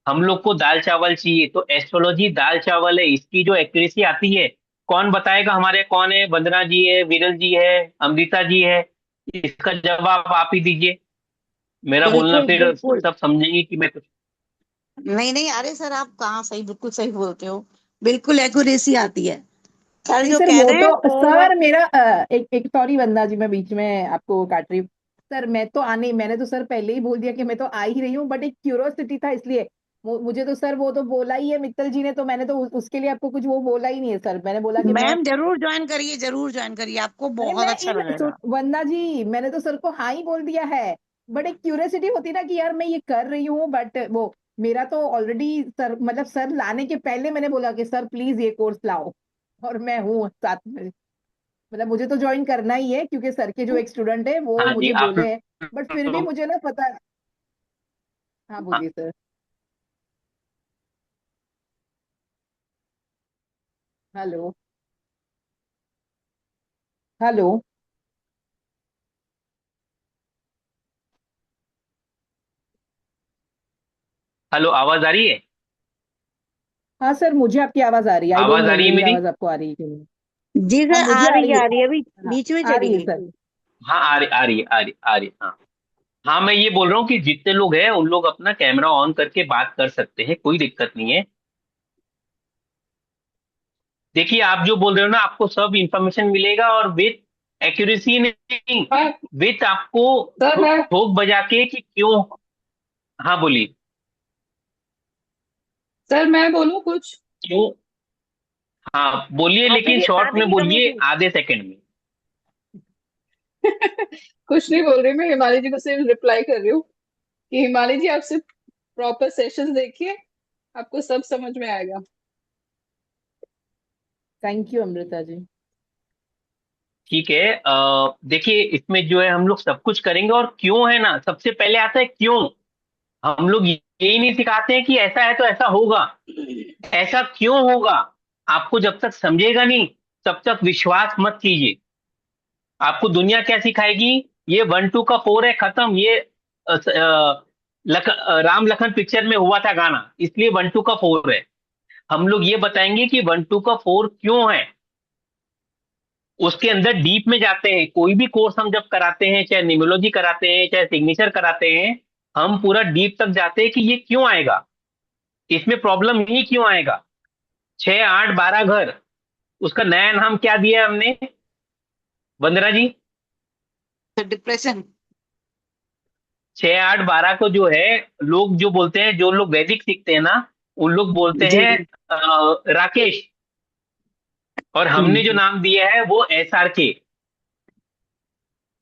हम लोग को दाल चावल चाहिए, तो एस्ट्रोलॉजी दाल चावल है, इसकी जो एक्यूरेसी आती है कौन बताएगा? हमारे कौन है? वंदना जी है, विरल जी है, अमृता जी है। इसका जवाब आप ही दीजिए। मेरा बोलना बिल्कुल फिर बिल्कुल। सब समझेंगे कि मैं कुछ। नहीं नहीं, अरे सर आप कहाँ सही, बिल्कुल सही बोलते हो। बिल्कुल एक्यूरेसी आती है। सर नहीं जो सर, कह वो रहे हैं तो वो सर मेरा एक एक सॉरी वंदना जी, मैं बीच में आपको काट रही हूँ। सर मैं तो आने, मैंने तो सर पहले ही बोल दिया कि मैं तो आ ही रही हूँ, बट एक क्यूरियोसिटी था इसलिए। मुझे तो सर वो तो बोला ही है मित्तल जी ने, तो मैंने तो उसके लिए आपको कुछ वो बोला ही नहीं है सर। मैंने बोला कि मैं, मैम जरूर ज्वाइन करिए, जरूर ज्वाइन करिए, आपको अरे बहुत मैं अच्छा लगेगा। वंदना जी, मैंने तो सर को हाँ ही बोल दिया है। बट एक क्यूरियोसिटी होती ना कि यार मैं ये कर रही हूँ, बट वो मेरा तो ऑलरेडी सर, मतलब सर लाने के पहले मैंने बोला कि सर प्लीज ये कोर्स लाओ, और मैं हूँ साथ में। मतलब मुझे तो ज्वाइन करना ही है, क्योंकि सर के जो एक स्टूडेंट है वो हाँ जी, मुझे आप बोले हैं। बट फिर भी लोग। मुझे ना पता। हाँ हाँ, बोलिए सर। हेलो। हेलो। हेलो, आवाज आ रही है? हाँ सर, मुझे आपकी आवाज आ रही है। आई डोंट आवाज आ नो रही है मेरी मेरी? आवाज आपको आ रही है कि नहीं। जी हाँ सर, मुझे आ रही है अभी, हाँ बीच में आ चली रही है गई सर। थी। हाँ, आ रही, आ रही है, आ रही, आ रही, हाँ। हाँ, मैं ये बोल रहा हूँ कि जितने लोग हैं उन लोग अपना कैमरा ऑन करके बात कर सकते हैं, कोई दिक्कत नहीं है। देखिए, आप जो बोल रहे हो ना, आपको सब इंफॉर्मेशन मिलेगा, और विथ एक्यूरेसी नहीं, हाँ विथ आपको सर मैं ठोक बजा के कि क्यों। हाँ, बोलिए। सर मैं बोलूं कुछ? क्यों? हाँ बोलिए, लेकिन आपकी शॉर्ट में आधी बोलिए, कमेटी। आधे सेकंड में। कुछ नहीं बोल रही, मैं हिमालय जी को सिर्फ रिप्लाई कर रही हूँ कि हिमालय जी आप सिर्फ प्रॉपर सेशंस देखिए, आपको सब समझ में आएगा। Thank you Amrita ji. ठीक है। देखिए, इसमें जो है हम लोग सब कुछ करेंगे, और क्यों है ना, सबसे पहले आता है क्यों। हम लोग यही नहीं सिखाते हैं कि ऐसा है तो ऐसा होगा। ऐसा क्यों होगा, आपको जब तक समझेगा नहीं तब तक विश्वास मत कीजिए। आपको दुनिया क्या सिखाएगी? ये 1 2 का 4 है, खत्म। ये राम लखन पिक्चर में हुआ था गाना, इसलिए 1 2 का 4 है। हम लोग ये बताएंगे कि 1 2 का 4 क्यों है। उसके अंदर डीप में जाते हैं। कोई भी कोर्स हम जब कराते हैं, चाहे न्यूमरोलॉजी कराते हैं, चाहे सिग्नेचर कराते हैं, हम पूरा डीप तक जाते हैं कि ये क्यों आएगा, इसमें प्रॉब्लम ही क्यों आएगा। 6 8 12 घर, उसका नया नाम क्या दिया है हमने, वंदना जी? डिप्रेशन। 6 8 12 को जो है, लोग जो बोलते हैं, जो लोग वैदिक सीखते हैं ना, उन लोग बोलते जी हैं जी। राकेश। और हमने जो हम्म नाम दिया है वो SRK।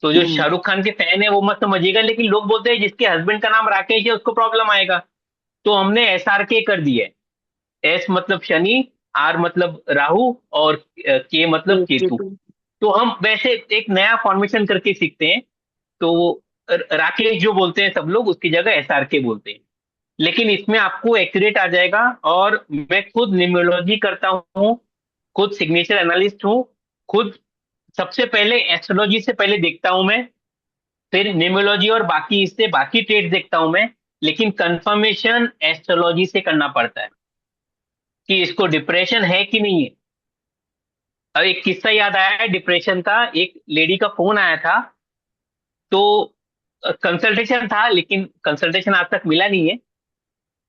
तो जो हम्म शाहरुख खान के फैन है वो मत समझिएगा, लेकिन लोग बोलते हैं जिसके हस्बैंड का नाम राकेश है उसको प्रॉब्लम आएगा। तो हमने SRK कर दिया है। S मतलब शनि, R मतलब राहु, और K मतलब केतु। केतु। तो हम वैसे एक नया फॉर्मेशन करके सीखते हैं। तो राकेश जो बोलते हैं सब लोग, उसकी जगह SRK बोलते हैं। लेकिन इसमें आपको एक्यूरेट आ जाएगा। और मैं खुद न्यूमरोलॉजी करता हूँ, खुद सिग्नेचर एनालिस्ट हूँ, खुद सबसे पहले एस्ट्रोलॉजी से पहले देखता हूं मैं, फिर न्यूमरोलॉजी और बाकी इससे बाकी ट्रेड देखता हूं मैं। लेकिन कंफर्मेशन एस्ट्रोलॉजी से करना पड़ता है कि इसको डिप्रेशन है कि नहीं है। अब एक किस्सा याद आया है डिप्रेशन का। एक लेडी का फोन आया था, तो कंसल्टेशन था, लेकिन कंसल्टेशन आज तक मिला नहीं है।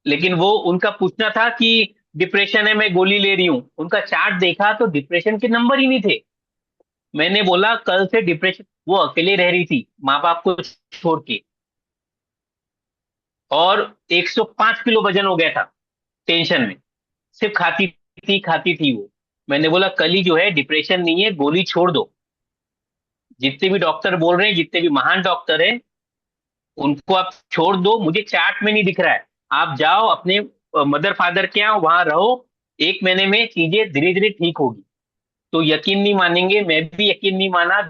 लेकिन वो उनका पूछना था कि डिप्रेशन है, मैं गोली ले रही हूँ। उनका चार्ट देखा तो डिप्रेशन के नंबर ही नहीं थे। मैंने बोला कल से डिप्रेशन, वो अकेले रह रही थी माँ बाप को छोड़ के, और 105 किलो वजन हो गया था टेंशन में। सिर्फ खाती थी वो। मैंने बोला कल ही जो है, डिप्रेशन नहीं है, गोली छोड़ दो। जितने भी डॉक्टर बोल रहे हैं, जितने भी महान डॉक्टर हैं, उनको आप छोड़ दो। मुझे चार्ट में नहीं दिख रहा है। आप जाओ अपने मदर फादर के यहाँ, वहां रहो। 1 महीने में चीजें धीरे धीरे ठीक होगी। तो यकीन नहीं मानेंगे, मैं भी यकीन नहीं माना।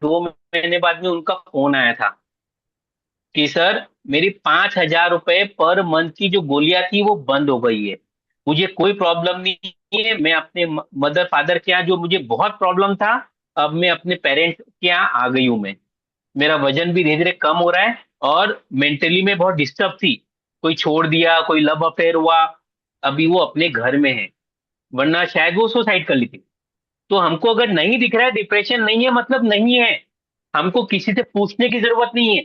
2 महीने बाद में उनका फोन आया था कि सर, मेरी 5,000 रुपए पर मंथ की जो गोलियां थी वो बंद हो गई है। मुझे कोई प्रॉब्लम नहीं है। मैं अपने मदर फादर के यहाँ, जो मुझे बहुत प्रॉब्लम था, अब मैं अपने पेरेंट्स के यहाँ आ गई हूँ। मैं, मेरा वजन भी धीरे धीरे कम हो रहा है, और मेंटली मैं बहुत डिस्टर्ब थी। कोई छोड़ दिया, कोई लव अफेयर हुआ, अभी वो अपने घर में है, वरना शायद वो सुसाइड कर ली थी। तो हमको अगर नहीं दिख रहा है डिप्रेशन नहीं है मतलब नहीं है, हमको किसी से पूछने की जरूरत नहीं है,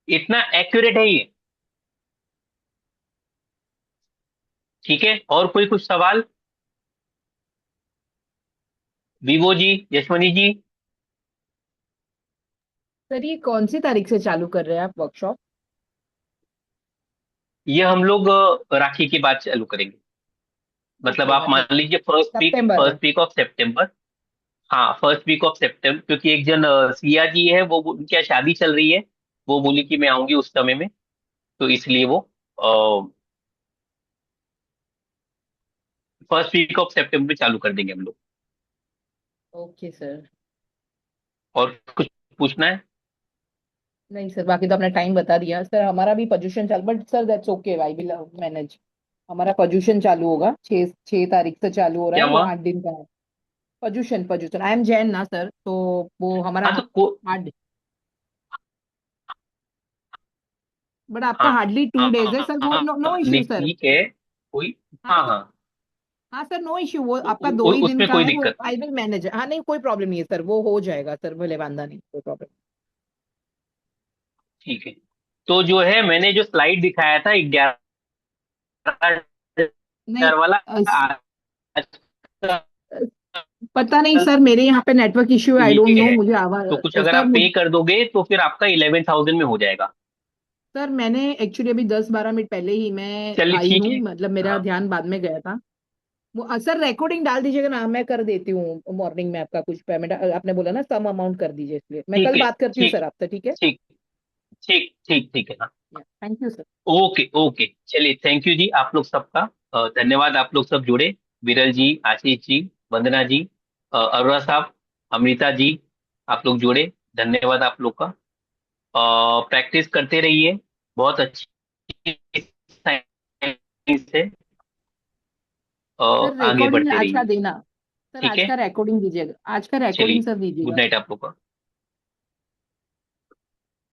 इतना एक्यूरेट है ये। ठीक है, और कोई कुछ सवाल? विवो जी, यशवनी जी। सर ये कौन सी तारीख से चालू कर रहे हैं आप वर्कशॉप? ये हम लोग राखी के बाद चालू करेंगे, मतलब ओके, आप मान मतलब लीजिए सितंबर में। फर्स्ट वीक ऑफ सितंबर। हाँ, फर्स्ट वीक ऑफ सितंबर, क्योंकि एक जन सिया जी है, वो उनकी यहाँ शादी चल रही है, वो बोली कि मैं आऊंगी उस समय में, तो इसलिए वो फर्स्ट वीक ऑफ सितंबर चालू कर देंगे हम लोग। Okay sir. और कुछ पूछना है? नहीं सर, बाकी तो आपने टाइम बता दिया सर। हमारा भी पोजीशन चालू, but sir that's okay, I will manage. हमारा पोजीशन चालू होगा 6 तारीख से चालू हो रहा क्या है, वो हुआ? 8 दिन का है। Position position I am Jain ना सर, तो वो हमारा हाँ तो 8। बट आपका हाँ हार्डली 2 डेज है हाँ सर, वो हाँ, नो नो नहीं इश्यू सर। ठीक है, कोई, हाँ हाँ सर। हाँ, हाँ सर, नो इश्यू, वो आपका 2 ही दिन उसमें का कोई है, वो दिक्कत नहीं। I will manage. हाँ नहीं, कोई प्रॉब्लम नहीं है सर, वो हो जाएगा सर, भले वांदा नहीं, कोई प्रॉब्लम। ठीक है, तो जो है मैंने जो स्लाइड दिखाया था 11,000 नहीं वाला, अ, आज का पता नहीं सर, मेरे यहाँ पे नेटवर्क इश्यू है, आई डोंट ये नो, है, मुझे तो कुछ आवाज अगर सर आप पे कर दोगे तो फिर आपका 11,000 में हो जाएगा। सर मैंने एक्चुअली अभी 10-12 मिनट पहले ही मैं चलिए आई ठीक हूँ, है। मतलब मेरा हाँ ध्यान बाद में गया था। वो सर रिकॉर्डिंग डाल दीजिएगा ना, मैं कर देती हूँ मॉर्निंग में, आपका कुछ पेमेंट आपने बोला ना सम अमाउंट कर दीजिए, इसलिए मैं ठीक कल है, बात करती हूँ ठीक सर आपसे, ठीक है? ठीक ठीक ठीक ठीक है, हाँ। Thank you sir. Okay okay, चलिए थैंक यू जी आप लोग सबका, धन्यवाद आप लोग सब जुड़े, विरल जी, आशीष जी, वंदना जी, अरोरा साहब, अमृता जी, आप लोग जुड़े, धन्यवाद आप लोग का। प्रैक्टिस करते रहिए, बहुत अच्छी साइंस से सर आगे रिकॉर्डिंग बढ़ते आज का रहिए। देना। सर ठीक आज है, का रिकॉर्डिंग दीजिएगा, आज का चलिए, रिकॉर्डिंग सर गुड दीजिएगा। नाइट आप लोग का।